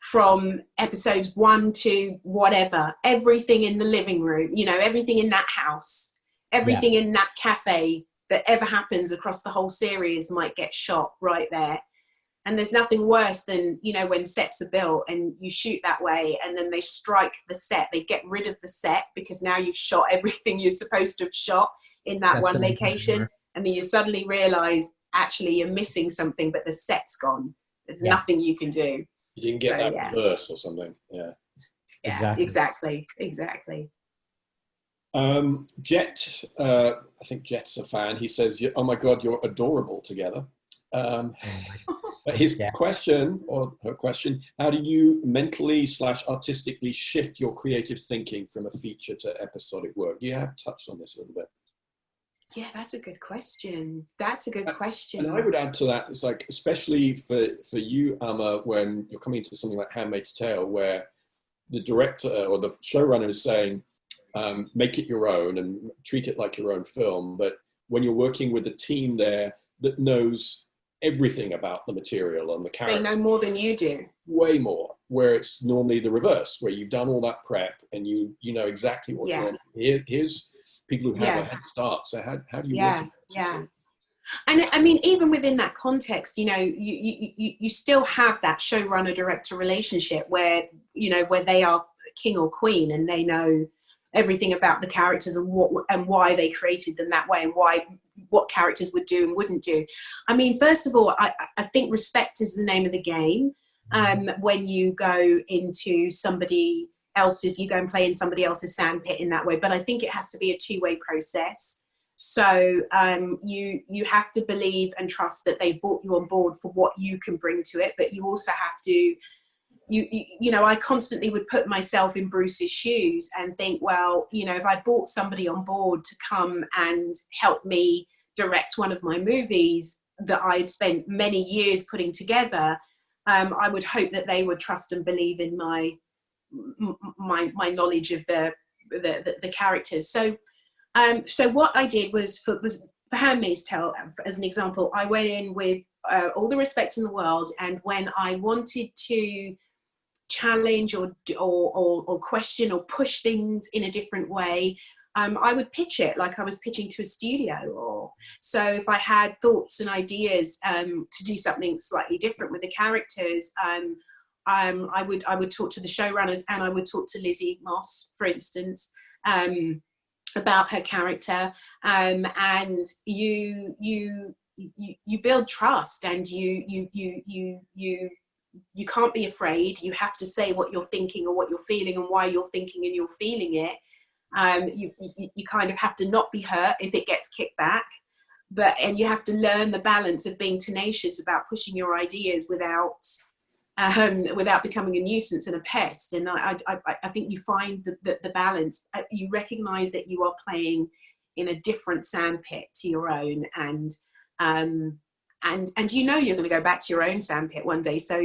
from episodes 1 to whatever, everything in the living room, everything in that house, everything in that cafe that ever happens across the whole series might get shot right there. And there's nothing worse than, when sets are built and you shoot that way and then they strike the set, they get rid of the set because now you've shot everything you're supposed to have shot in that one location. And then you suddenly realize, actually, you're missing something, but the set's gone. There's nothing you can do. You didn't get that reverse or something. Yeah. Exactly. Jet, I think Jet's a fan. He says, "Oh my God, you're adorable together." But his question, or her question, how do you mentally / artistically shift your creative thinking from a feature to episodic work? You have touched on this a little bit. Yeah, that's a good question. And I would add to that, it's like, especially for you, Amma, when you're coming into something like Handmaid's Tale, where the director or the showrunner is saying, make it your own and treat it like your own film. But when you're working with a team there that knows everything about the material and the character, they know more than you do. Way more. Where it's normally the reverse, where you've done all that prep and you know exactly what you want. Here's people who have a head start. So how do you work? And I mean, even within that context, you still have that showrunner director relationship where they are king or queen and they know everything about the characters and why they created them that way and what characters would do and wouldn't do. I mean, first of all, I think respect is the name of the game. When you go into somebody else's, you go and play in somebody else's sandpit in that way. But I think it has to be a two-way process. So you have to believe and trust that they've brought you on board for what you can bring to it. But you also have to, I constantly would put myself in Bruce's shoes and think, well, if I brought somebody on board to come and help me direct one of my movies that I'd spent many years putting together, I would hope that they would trust and believe in my knowledge of the characters. So what I did was for Handmaid's Tale, as an example, I went in with all the respect in the world, and when I wanted to challenge or question or push things in a different way, I would pitch it like I was pitching to a studio. Or so if I had thoughts and ideas to do something slightly different with the characters, I would talk to the showrunners, and I would talk to Lizzie Moss, for instance, about her character, and you build trust, and you can't be afraid. You have to say what you're thinking or what you're feeling and why you're thinking and you're feeling it. You kind of have to not be hurt if it gets kicked back, and you have to learn the balance of being tenacious about pushing your ideas without becoming a nuisance and a pest. And I think you find the balance. You recognize that you are playing in a different sandpit to your own, and you're going to go back to your own sandpit one day. So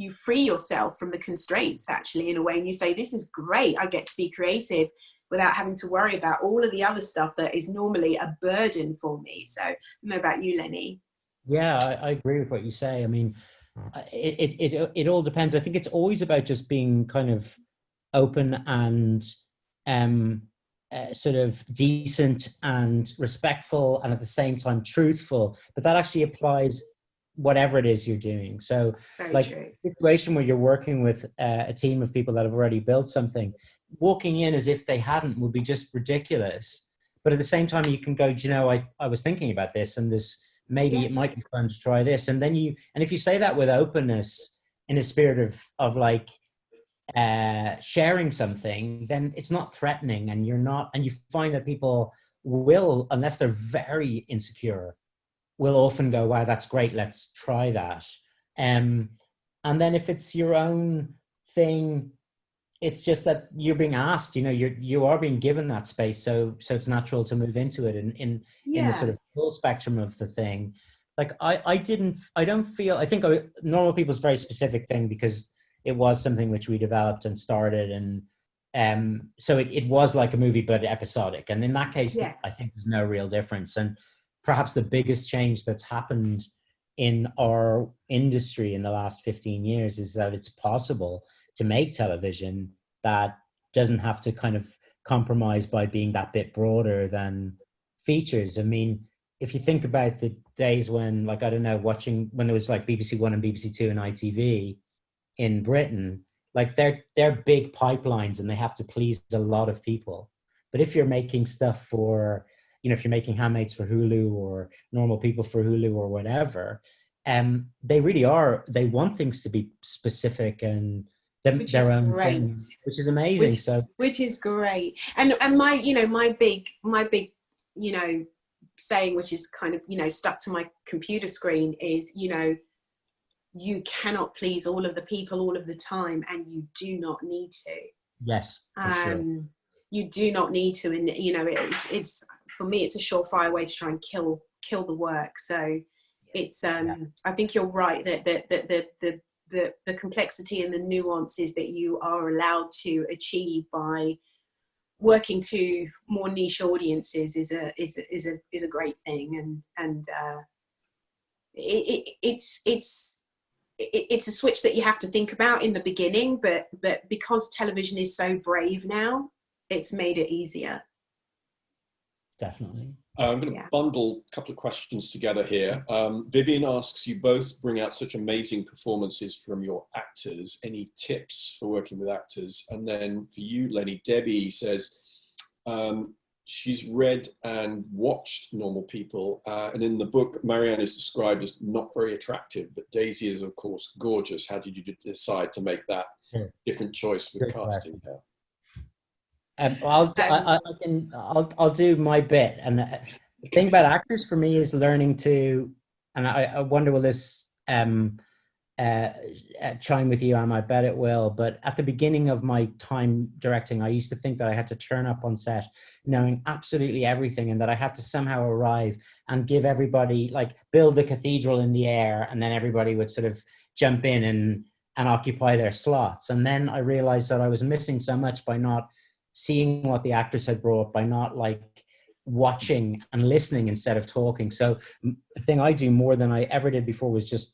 you free yourself from the constraints, actually, in a way, and you say, this is great. I get to be creative without having to worry about all of the other stuff that is normally a burden for me. So I don't know about you, Lenny. Yeah, I agree with what you say. I mean, it all depends. I think it's always about just being kind of open and sort of decent and respectful, and at the same time truthful. But that actually applies whatever it is you're doing. So like a situation where you're working with a team of people that have already built something, walking in as if they hadn't would be just ridiculous. But at the same time, you can go, do you know, I was thinking about this, and maybe it might be fun to try this. And then and if you say that with openness, in a spirit of like sharing something, then it's not threatening, and you find that people will, unless they're very insecure, will often go, wow, that's great, let's try that. And then if it's your own thing, it's just that you're being asked, you are being given that space, so it's natural to move into it in the sort of full spectrum of the thing. Like I don't feel, I think Normal People's very specific thing, because it was something which we developed and started, and so it was like a movie but episodic, and in that case I think there's no real difference. And perhaps the biggest change that's happened in our industry in the last 15 years is that it's possible to make television that doesn't have to kind of compromise by being that bit broader than features. I mean, if you think about the days when, like, I don't know, when there was like BBC One and BBC Two and ITV in Britain, like they're big pipelines and they have to please a lot of people. But if you're making stuff for, if you're making Handmaids for Hulu or Normal People for Hulu or whatever, they really they want things to be specific and their own thing, which is amazing. Which is great. And my big saying, which is kind of stuck to my computer screen, is you cannot please all of the people all of the time, and you do not need to. Yes, for sure. You do not need to, and it's for me, it's a surefire way to try and kill the work. So it's I think you're right that the complexity and the nuances that you are allowed to achieve by working to more niche audiences is a great thing, and it's a switch that you have to think about in the beginning, but because television is so brave now, it's made it easier. Definitely. I'm going to bundle a couple of questions together here. Vivian asks, you both bring out such amazing performances from your actors. Any tips for working with actors? And then for you, Lenny, Debbie says she's read and watched Normal People. And in the book, Marianne is described as not very attractive, but Daisy is, of course, gorgeous. How did you decide to make that different choice with casting her? I'll do my bit. And the thing about actors for me is learning to, and I wonder will this chime with you, Amma? I bet it will. But at the beginning of my time directing, I used to think that I had to turn up on set knowing absolutely everything, and that I had to somehow arrive and give everybody, like, build the cathedral in the air, and then everybody would sort of jump in and occupy their slots. And then I realized that I was missing so much by not seeing what the actors had brought, by not like watching and listening instead of talking. So the thing I do more than I ever did before was just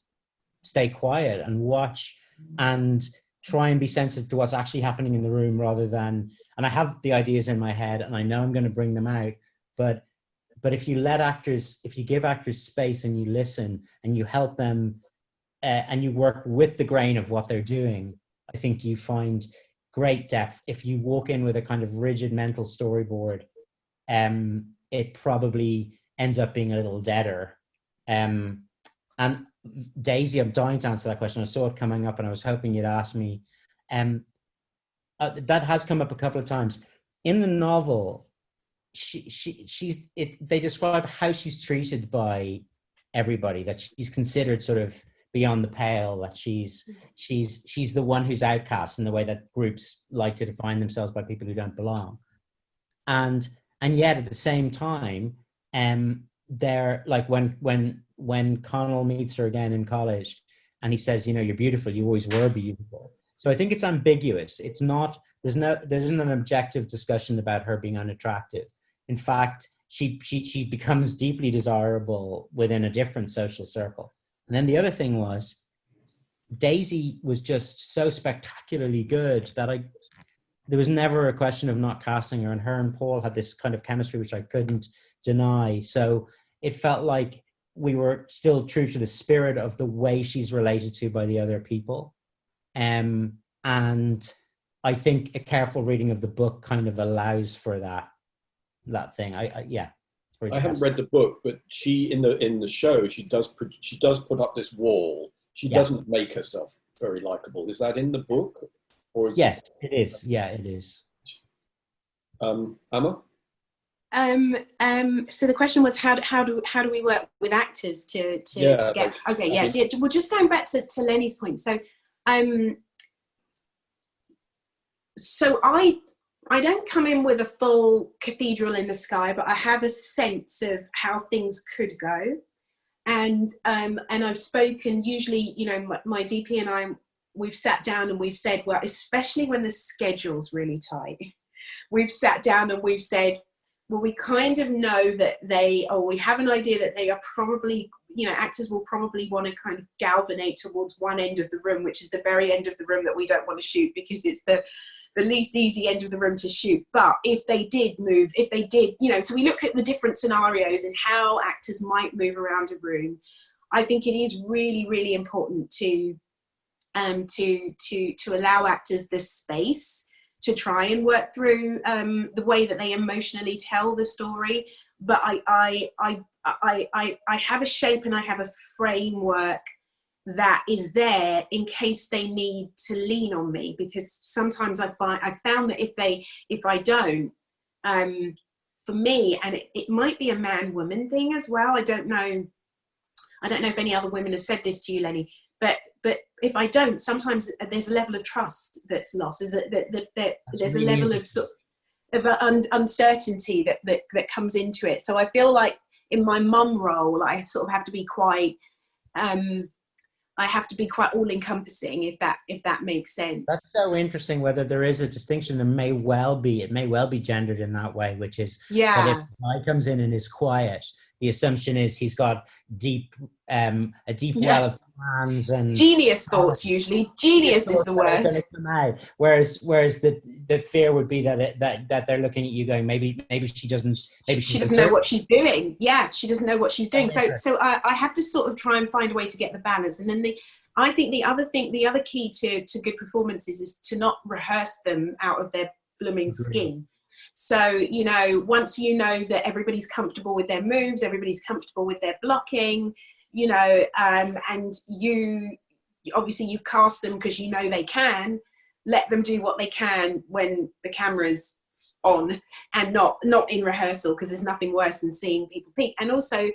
stay quiet and watch and try and be sensitive to what's actually happening in the room, rather than, and I have the ideas in my head and I know I'm going to bring them out, but if you give actors space and you listen and you help them and you work with the grain of what they're doing, I think you find great depth. If you walk in with a kind of rigid mental storyboard, it probably ends up being a little deader. And Daisy, I'm dying to answer that question. I saw it coming up and I was hoping you'd ask me. That has come up a couple of times. In the novel, they describe how she's treated by everybody, that she's considered sort of beyond the pale, that she's the one who's outcast in the way that groups like to define themselves by people who don't belong. And yet at the same time, they're like, when Connell meets her again in college and he says, you're beautiful, you always were beautiful. So I think it's ambiguous. It's not, there isn't an objective discussion about her being unattractive. In fact, she becomes deeply desirable within a different social circle. And then the other thing was, Daisy was just so spectacularly good that there was never a question of not casting her, and her and Paul had this kind of chemistry which I couldn't deny. So it felt like we were still true to the spirit of the way she's related to by the other people. And I think a careful reading of the book kind of allows for that. that thing. Yeah, it's pretty I haven't fantastic. read the book, but she in the show she does put up this wall. She Yeah. doesn't make herself very likable. Is that in the book, or is Yes, it is. Yeah, it is. Amma? So the question was how do we work with actors to Yeah, get okay, I yeah. mean, Well, just going back to Lenny's point. So I don't come in with a full cathedral in the sky, but I have a sense of how things could go. And I've spoken, usually, you know, my DP and I, we've sat down and we've said, well, especially when the schedule's really tight, we've sat down and we've said, well, we kind of know that we have an idea that they are probably, you know, actors will probably want to kind of galvanate towards one end of the room, which is the very end of the room that we don't want to shoot because it's the least easy end of the room to shoot. But if they did move, you know, so we look at the different scenarios and how actors might move around a room. I think it is really, really important to allow actors this space to try and work through the way that they emotionally tell the story. But I have a shape and I have a framework that is there in case they need to lean on me, because sometimes I found that if I don't, for me, and it might be a man-woman thing as well. I don't know if any other women have said this to you, Lenny, but if I don't, sometimes there's a level of trust that's lost. There's a level of sort of uncertainty that comes into it. So I feel like in my mum role, I sort of have to be quite all-encompassing, if that makes sense. That's so interesting. Whether there is a distinction, it may well be gendered in that way, which is that if a guy comes in and is quiet, the assumption is he's got a deep well of plans and genius thoughts. Usually, genius is the word. Whereas the fear would be that they're looking at you going, maybe she doesn't know what she's doing. Yeah, she doesn't know what she's doing. So I have to sort of try and find a way to get the balance. And then I think the other key to good performances is to not rehearse them out of their blooming skin. So, you know, once you know that everybody's comfortable with their moves, everybody's comfortable with their blocking, you know, and you've cast them because you know they can, let them do what they can when the camera's on and not in rehearsal, because there's nothing worse than seeing people peak. And also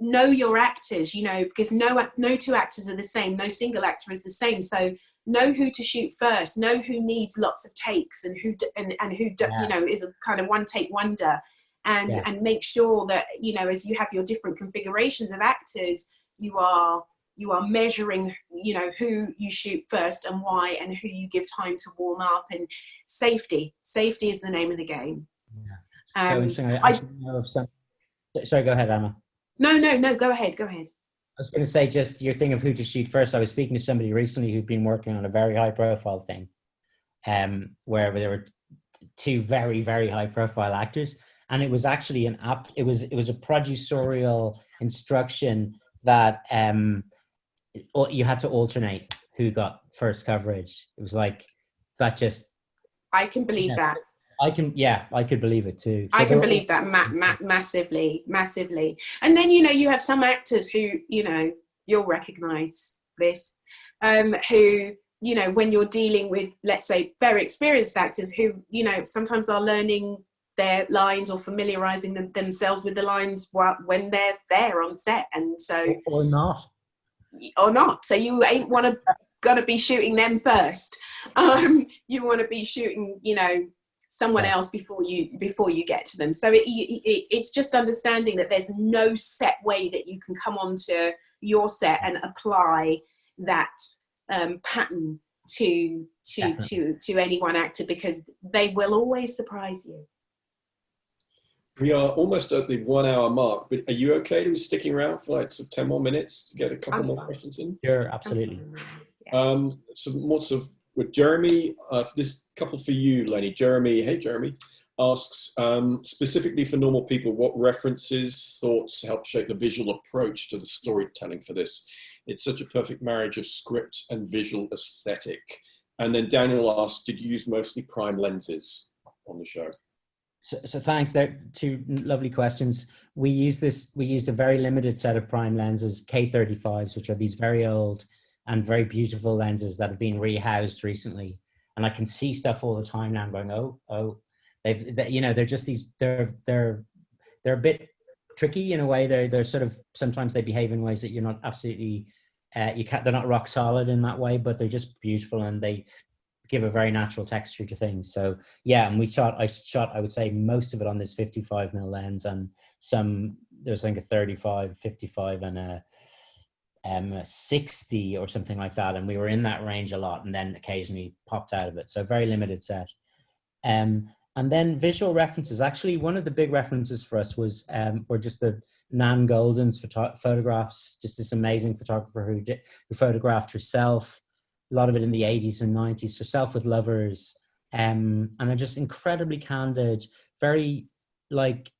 know your actors, you know, because no two actors are the same, no single actor is the same. So know who to shoot first, know who needs lots of takes and who you know, is a kind of one take wonder, and make sure that, you know, as you have your different configurations of actors, you are measuring, you know, who you shoot first and why, and who you give time to warm up. And safety is the name of the game. So interesting. I know of some. Sorry, go ahead, Amma. No, go ahead. I was going to say, just your thing of who to shoot first. I was speaking to somebody recently who'd been working on a very high profile thing, where there were two very, very high profile actors. And it was actually it was a producerial instruction that you had to alternate who got first coverage. It was like that. Just I can believe that. I could believe it too. So I can believe that massively. And then, you know, you have some actors who, you know, you'll recognize this, who, you know, when you're dealing with, let's say, very experienced actors who, you know, sometimes are learning their lines or familiarizing themselves with the lines when they're there on set. And so, or not. So you ain't gonna be shooting them first. You want to be shooting, you know, someone else before you get to them. So it's just understanding that there's no set way that you can come onto your set and apply that pattern to any one actor, because they will always surprise you. We are almost at the 1 hour mark, but are you okay to sticking around for like 10 more minutes to get a couple more questions in? Sure, absolutely. Some more sort of with Jeremy, this couple for you, Lenny. Jeremy, hey Jeremy, asks, specifically for normal people, what references, thoughts help shape the visual approach to the storytelling for this? It's such a perfect marriage of script and visual aesthetic. And then Daniel asks, did you use mostly prime lenses on the show? So thanks. There two lovely questions. We used a very limited set of prime lenses, K35s, which are these very old and very beautiful lenses that have been rehoused recently. And I can see stuff all the time now. I'm going, oh, they're just these. They're a bit tricky in a way. They're sort of, sometimes they behave in ways that you're not absolutely. They're not rock solid in that way, but they're just beautiful, and they give a very natural texture to things. So yeah, and I shot I would say most of it on this 55mm lens, and there's like a 35, 55 and a 60 or something like that, and we were in that range a lot, and then occasionally popped out of it. So very limited set. And then visual references. Actually, one of the big references for us was were just the Nan Goldin's photographs, just this amazing photographer who photographed herself, a lot of it in the 80s and 90s, herself with lovers, and they're just incredibly candid, very, like,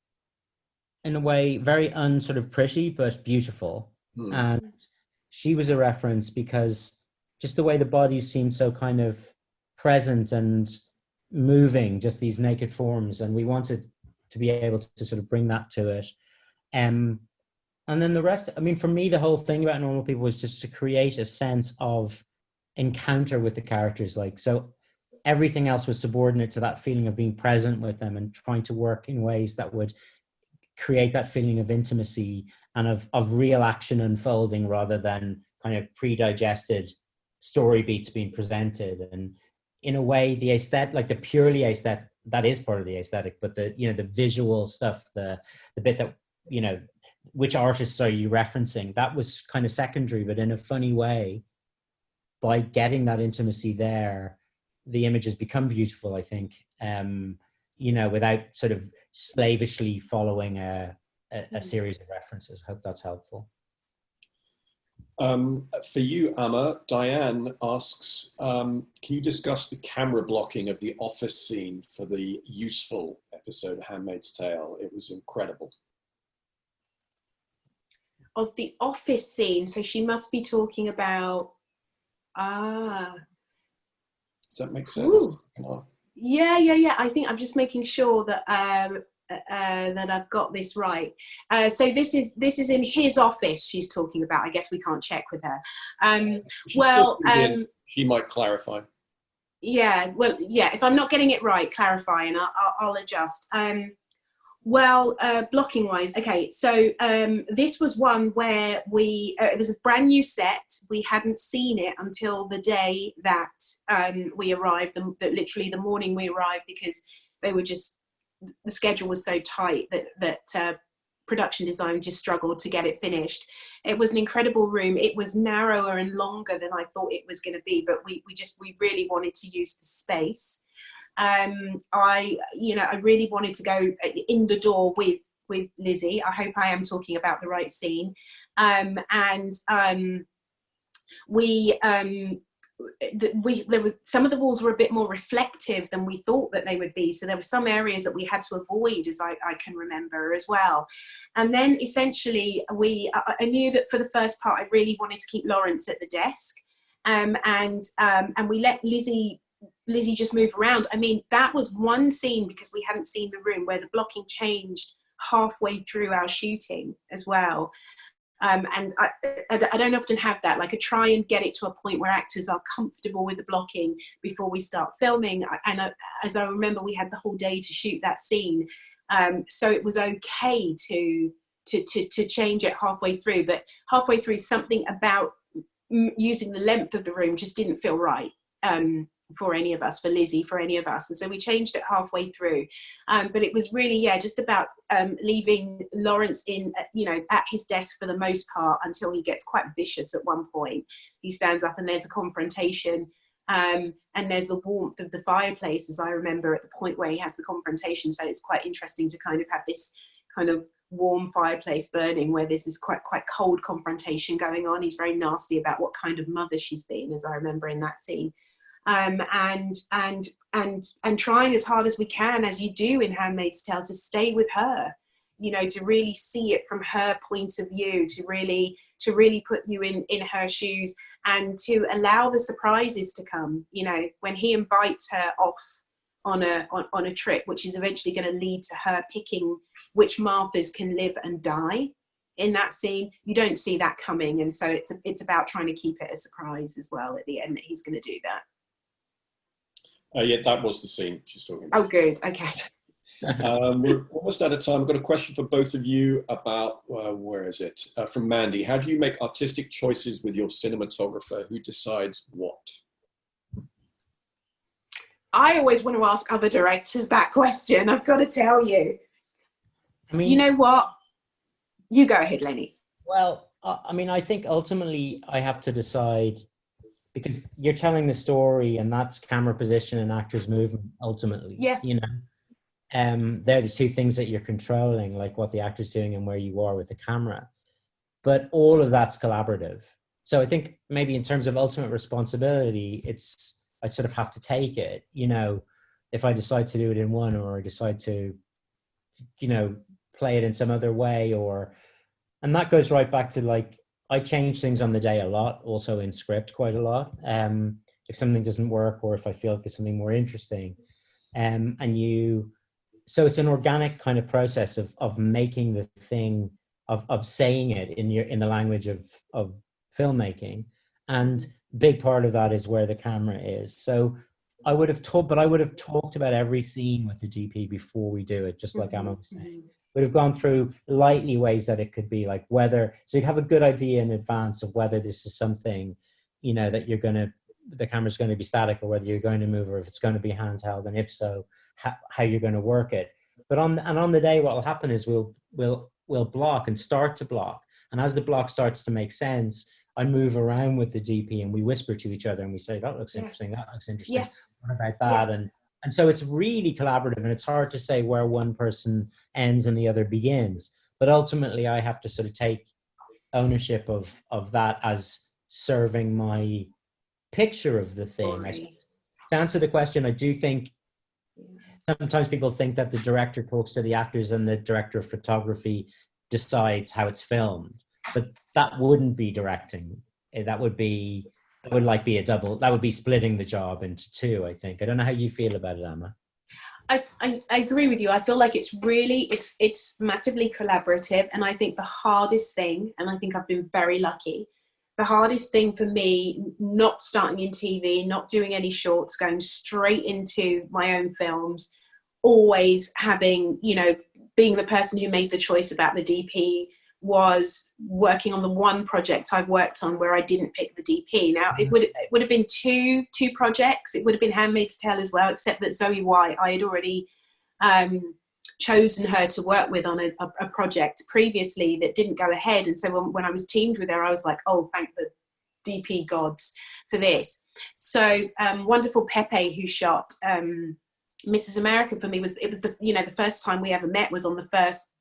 in a way, very unsort of pretty, but beautiful. And she was a reference because just the way the bodies seemed so kind of present and moving, just these naked forms, and we wanted to be able to sort of bring that to it. And then the rest, I mean, for me, the whole thing about Normal People was just to create a sense of encounter with the characters. Like, so everything else was subordinate to that feeling of being present with them and trying to work in ways that would create that feeling of intimacy and of real action unfolding, rather than kind of pre-digested story beats being presented. And in a way, the aesthetic, like the purely aesthetic, that is part of the aesthetic, but the, you know, the visual stuff, the bit that, you know, which artists are you referencing, that was kind of secondary. But in a funny way, by getting that intimacy there, the images become beautiful, I think, you know, without sort of slavishly following a series of references. I hope that's helpful. For you, Amma, Diane asks, can you discuss the camera blocking of the office scene for the useful episode of Handmaid's Tale? It was incredible. Of the office scene, so she must be talking about, does that make sense? Yeah. I think I'm just making sure that that I've got this right. So this is in his office she's talking about. I guess we can't check with her. She might clarify. Yeah. Well, yeah. If I'm not getting it right, clarify, and I'll adjust. Blocking wise, okay, so this was one where it was a brand new set. We hadn't seen it until the day that we arrived, literally the morning we arrived, because the schedule was so tight that production design just struggled to get it finished. It was an incredible room. It was narrower and longer than I thought it was going to be, but we really wanted to use the space. I really wanted to go in the door with Lizzie. I hope I am talking about the right scene. Some of the walls were a bit more reflective than we thought that they would be. So there were some areas that we had to avoid, as I can remember as well. And then essentially I knew that for the first part, I really wanted to keep Lawrence at the desk. And we let Lizzie just move around. I mean, that was one scene, because we hadn't seen the room, where the blocking changed halfway through our shooting as well. And I don't often have that. Like, I try and get it to a point where actors are comfortable with the blocking before we start filming. As I remember, we had the whole day to shoot that scene. So it was okay to change it halfway through. But halfway through, something about using the length of the room just didn't feel right. For any of us, for Lizzie, for any of us. And so we changed it halfway through. But it was really, just about leaving Lawrence at his desk for the most part, until he gets quite vicious at one point. He stands up and there's a confrontation, and there's the warmth of the fireplace, as I remember, at the point where he has the confrontation. So it's quite interesting to kind of have this kind of warm fireplace burning, where there's this quite cold confrontation going on. He's very nasty about what kind of mother she's been, as I remember in that scene. And trying as hard as we can, as you do in Handmaid's Tale, to stay with her, to really see it from her point of view, to really put you in her shoes, and to allow the surprises to come. When he invites her off on a trip, which is eventually going to lead to her picking which Marthas can live and die in that scene. You don't see that coming, and so it's about trying to keep it a surprise as well at the end that he's going to do that. Yeah, that was the scene she's talking about. Oh, good. Okay. We're almost out of time. I've got a question for both of you about, where is it? From Mandy. How do you make artistic choices with your cinematographer? Who decides what? I always want to ask other directors that question, I've got to tell you. I mean, you know what? You go ahead, Lenny. Well, I mean, I think ultimately I have to decide, because you're telling the story and that's camera position and actors movement ultimately. Yeah. You know, they're the two things that you're controlling, like what the actor's doing and where you are with the camera. But all of that's collaborative. So I think maybe in terms of ultimate responsibility, I sort of have to take it, you know, if I decide to do it in one, or I decide to, you know, play it in some other way, and that goes right back to, like, I change things on the day a lot, also in script quite a lot. If something doesn't work, or if I feel like there's something more interesting, so it's an organic kind of process of making the thing, of saying it in the language of filmmaking. And big part of that is where the camera is. So I would have talked about every scene with the DP before we do it, just like Amma was saying. Would have gone through lightly ways that it could be, like whether, so you'd have a good idea in advance of whether this is something, you know, that the camera's going to be static, or whether you're going to move, or if it's going to be handheld, and if so, how you're going to work it. But on the day, what will happen is we'll block and start to block. And as the block starts to make sense, I move around with the DP and we whisper to each other and we say, that looks interesting, that looks interesting. Yeah. What about that? Yeah. And so it's really collaborative, and it's hard to say where one person ends and the other begins. But ultimately, I have to sort of take ownership of that as serving my picture of the thing. To answer the question, I do think sometimes people think that the director talks to the actors and the director of photography decides how it's filmed. But that wouldn't be directing. That would be splitting the job into two, I think. I don't know how you feel about it, Amma. I agree with you. I feel like it's massively collaborative, and I think the hardest thing, and I think I've been very lucky, the hardest thing for me, not starting in TV, not doing any shorts, going straight into my own films, always having, you know, being the person who made the choice about the DP, was working on the one project I've worked on where I didn't pick the DP. Now, it would have been two projects. It would have been Handmaid's Tale as well, except that Zoe White, I had already chosen her to work with on a project previously that didn't go ahead. And so when I was teamed with her, I was like, oh, thank the DP gods for this. So wonderful Pepe, who shot Mrs. America for me, was the first time we ever met was on the first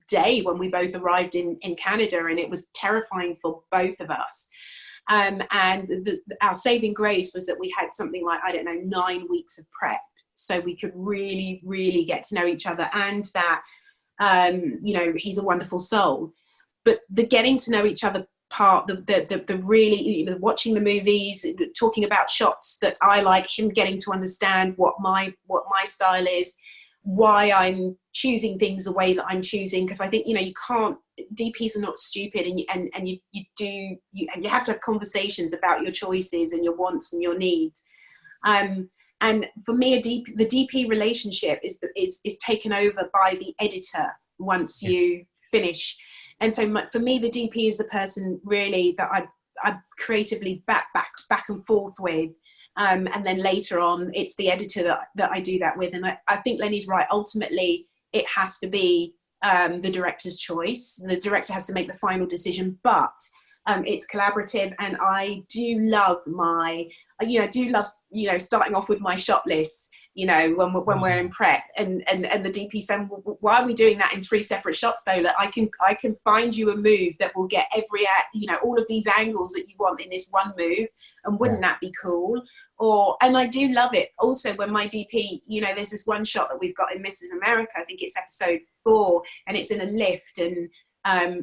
day when we both arrived in Canada, and it was terrifying for both of us. And our saving grace was that we had something like, 9 weeks of prep, so we could really, really get to know each other, and that, he's a wonderful soul. But the getting to know each other part, the really, watching the movies, talking about shots that I like, him getting to understand what my style is, why I'm choosing things the way that I'm choosing, because I think, you can't, DPs are not stupid, and you have to have conversations about your choices and your wants and your needs. And for me, the DP relationship is taken over by the editor once you finish. And so for me, the DP is the person really that I creatively back and forth with. And then later on, it's the editor that I do that with. And I think Lenny's right. Ultimately, it has to be the director's choice. The director has to make the final decision, but it's collaborative. And I do love starting off with my shot lists, when we're in prep, and the DP saying, well, why are we doing that in 3 separate shots though? That I can find you a move that will get all of these angles that you want in this one move, and wouldn't that be cool? And I do love it also when my DP, there's this one shot that we've got in Mrs. America, I think it's episode 4, and it's in a lift, and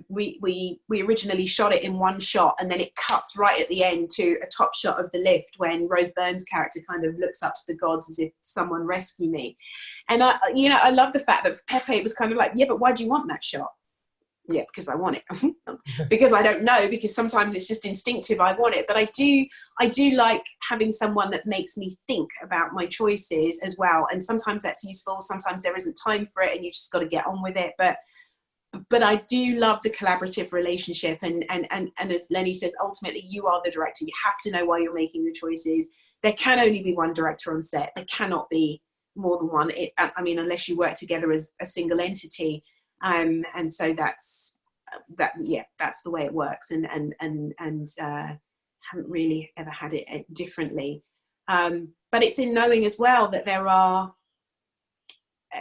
we originally shot it in one shot, and then it cuts right at the end to a top shot of the lift when Rose Byrne's character kind of looks up to the gods as if someone rescue me. And I love the fact that Pepe was kind of like, yeah, but why do you want that shot? Yeah, because I want it. Because I don't know, because sometimes it's just instinctive, I want it. But I do like having someone that makes me think about my choices as well. And sometimes that's useful, sometimes there isn't time for it and you just got to get on with it. But I do love the collaborative relationship, and as Lenny says, ultimately you are the director. You have to know why you're making the choices. There can only be one director on set. There cannot be more than one. I mean, unless you work together as a single entity. And so that's the way it works, and haven't really ever had it differently. But it's in knowing as well that there are,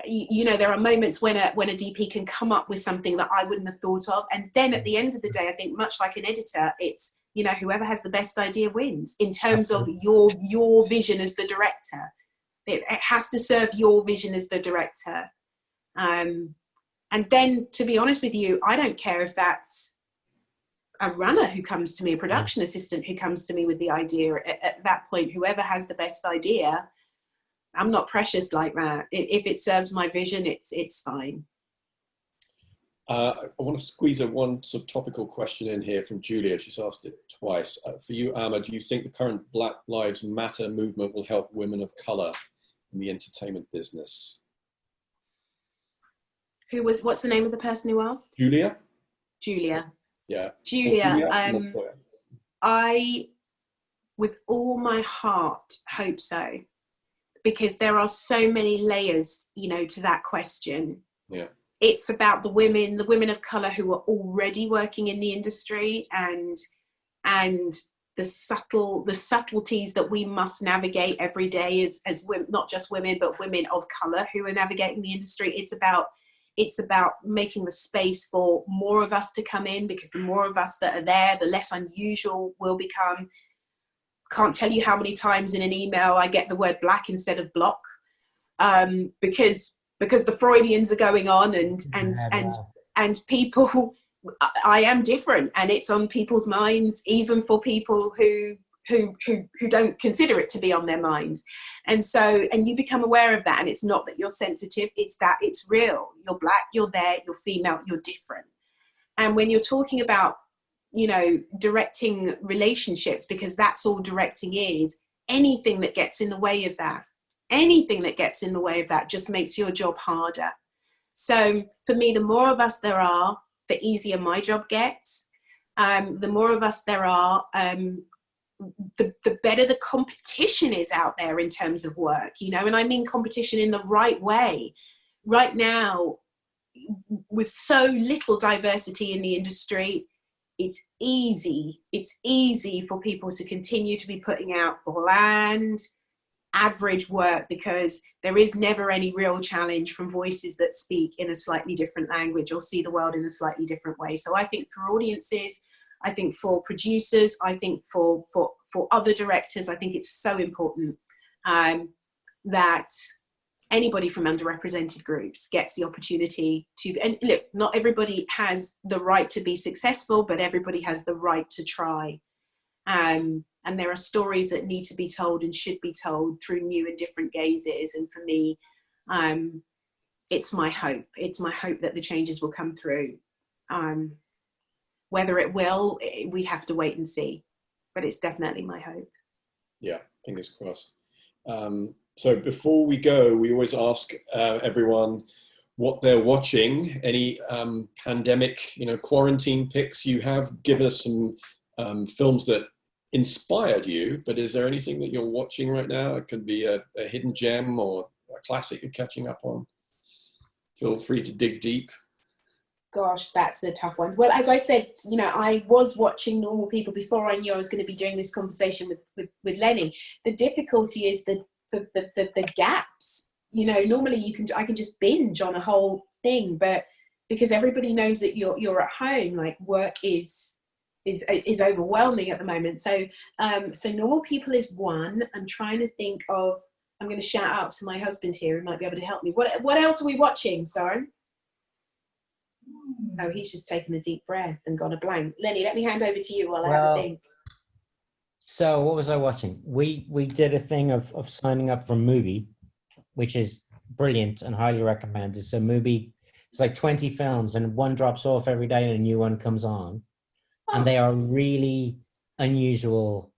there are moments when a DP can come up with something that I wouldn't have thought of, and then at the end of the day, I think much like an editor, it's whoever has the best idea wins in terms of your vision as the director. It has to serve your vision as the director. And then, to be honest with you, I don't care if that's a runner who comes to me, a production assistant who comes to me with the idea. At that point, whoever has the best idea, I'm not precious like that. If it serves my vision, it's fine. I want to squeeze one sort of topical question in here from Julia. She's asked it twice. For you, Amma, do you think the current Black Lives Matter movement will help women of colour in the entertainment business? What's the name of the person who asked? Julia. Yeah. Julia, I, with all my heart, hope so. Because there are so many layers, to that question. Yeah. It's about the women of colour who are already working in the industry, and the subtleties that we must navigate every day as women, not just women, but women of colour who are navigating the industry. It's about making the space for more of us to come in, because the more of us that are there, the less unusual we'll become. Can't tell you how many times in an email I get the word black instead of block, because the Freudians are going on, and people, I am different, and it's on people's minds, even for people who don't consider it to be on their minds. And you become aware of that, and it's not that you're sensitive, it's that it's real. You're black, you're there, you're female, you're different. And when you're talking about, directing relationships, because that's all directing is, anything that gets in the way of that just makes your job harder. So for me, the more of us there are, the easier my job gets. The more of us there are, the better the competition is out there in terms of work, and I mean competition in the right way. Right now, with so little diversity in the industry, it's easy for people to continue to be putting out bland, average work, because there is never any real challenge from voices that speak in a slightly different language or see the world in a slightly different way. So I think for audiences, I think for producers, I think for other directors, I think it's so important that anybody from underrepresented groups gets the opportunity to, and look, not everybody has the right to be successful, but everybody has the right to try. And there are stories that need to be told and should be told through new and different gazes. And for me, it's my hope. It's my hope that the changes will come through. Whether it will, we have to wait and see. But it's definitely my hope. Yeah, fingers crossed. So before we go, we always ask everyone what they're watching. Any pandemic, quarantine picks you have? Given us some films that inspired you, but is there anything that you're watching right now? It could be a hidden gem or a classic you're catching up on. Feel free to dig deep. Gosh, that's a tough one. Well, as I said, I was watching Normal People before I knew I was going to be doing this conversation with Lenny. The difficulty is the gaps. Normally I can just binge on a whole thing, but because everybody knows that you're at home, like work is overwhelming at the moment. So Normal People is one. I'm trying to think of. I'm going to shout out to my husband here, who might be able to help me. What else are we watching? Sorry. Oh, he's just taken a deep breath and gone a blank. Lenny, let me hand over to you while I have a think. So what was I watching? We did a thing of signing up for Mubi, which is brilliant and highly recommended. So Mubi, it's like 20 films and one drops off every day and a new one comes on. Oh. And they are really unusual.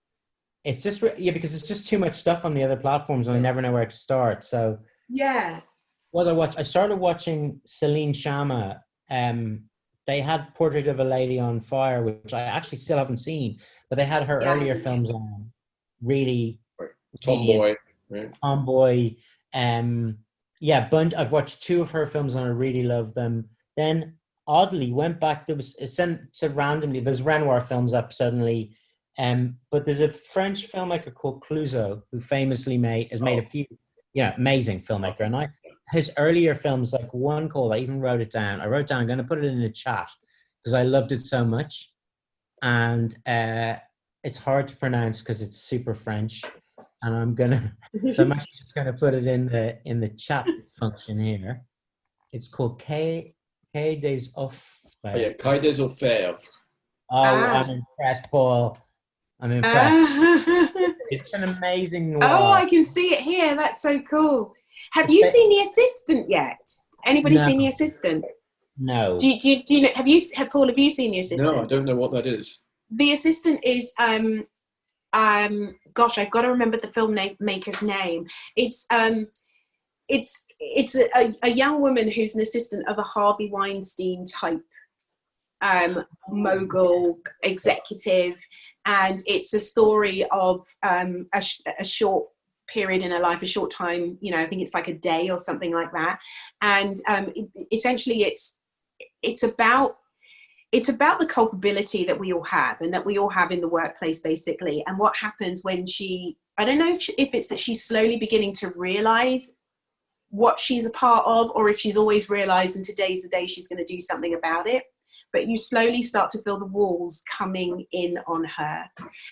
It's just, because it's just too much stuff on the other platforms and I never know where to start. So yeah. What I started watching Celine Sciamma. They had Portrait of a Lady on Fire, which I actually still haven't seen, but they had her earlier films on. Really, Tomboy. Right? Tomboy. I've watched 2 of her films and I really love them. Then oddly went back. There was said randomly. There's Renoir films up suddenly, but there's a French filmmaker called Clouzot who famously has made a few, amazing filmmaker, and his earlier films, like one called, I even wrote it down. I'm going to put it in the chat because I loved it so much. And it's hard to pronounce because it's super French. And I'm actually just going to put it in the chat function here. It's called Quai des Orfèvres. Oh, yeah, Quai des Orfèvres. Oh, I'm impressed, Paul. I'm impressed. It's an amazing noir. Oh, I can see it here. That's so cool. Have you seen The Assistant yet? Anybody seen The Assistant? No. Do you know? Paul? Have you seen The Assistant? No, I don't know what that is. The Assistant is gosh, I've got to remember the filmmaker's name. It's a young woman who's an assistant of a Harvey Weinstein type mogul executive, and it's a story of a short period in her life, a short time, I think it's like a day or something like that, and essentially it's about the culpability that we all have and that we all have in the workplace, basically, and what happens when I don't know if it's that she's slowly beginning to realize what she's a part of, or if she's always realized and today's the day she's going to do something about it. But you slowly start to feel the walls coming in on her.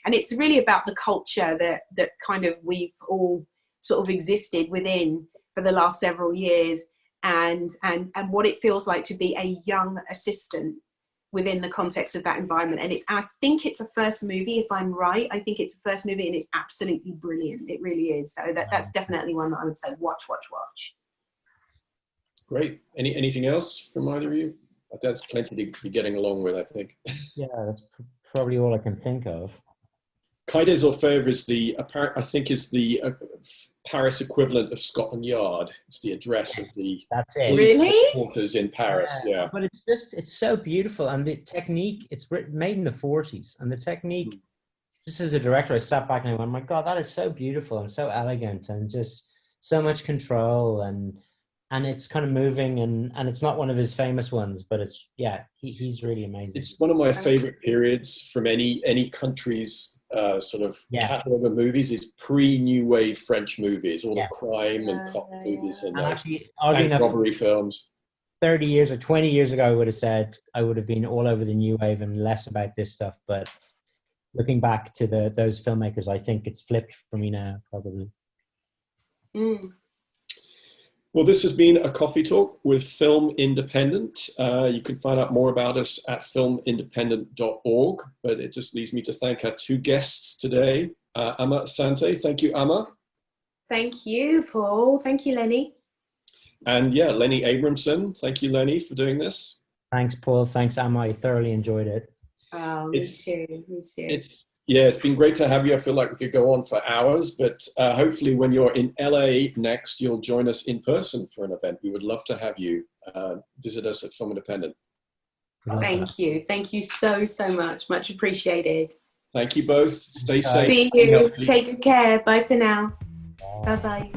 And it's really about the culture that kind of we've all sort of existed within for the last several years, and what it feels like to be a young assistant within the context of that environment. And I think it's a first movie, if I'm right. I think it's a first movie and it's absolutely brilliant. It really is. So that's definitely one that I would say watch. Great. Anything else from either of you? That's plenty to be getting along with, I think. Yeah, that's probably all I can think of. Quai des Orfèvres is the Paris equivalent of Scotland Yard. It's the address of the quarters in Paris. Yeah. But it's so beautiful, and the technique. It's made in the 40s, and the technique. Just as a director, I sat back and I went, "My God, that is so beautiful and so elegant, and just so much control and it's kind of moving, and it's not one of his famous ones, but he's really amazing. It's one of my favorite periods from any country's sort of catalogue of movies is pre-New Wave French movies, all the crime and cop movies and robbery films. 30 years or 20 years ago, I would have said I would have been all over the New Wave and less about this stuff, but looking back to those filmmakers, I think it's flipped for me now, probably. Well, this has been a coffee talk with Film Independent. You can find out more about us at filmindependent.org, but it just leaves me to thank our 2 guests today. Amma Asante, thank you, Amma. Thank you, Paul. Thank you, Lenny. And Lenny Abrahamson, thank you, Lenny, for doing this. Thanks, Paul. Thanks, Amma. I thoroughly enjoyed it. Oh, me too. It's been great to have you. I feel like we could go on for hours, but hopefully when you're in LA next, you'll join us in person for an event. We would love to have you visit us at Film Independent. Thank you. Thank you so much. Much appreciated. Thank you both. Stay safe. See you. Take care. Bye for now. Bye-bye.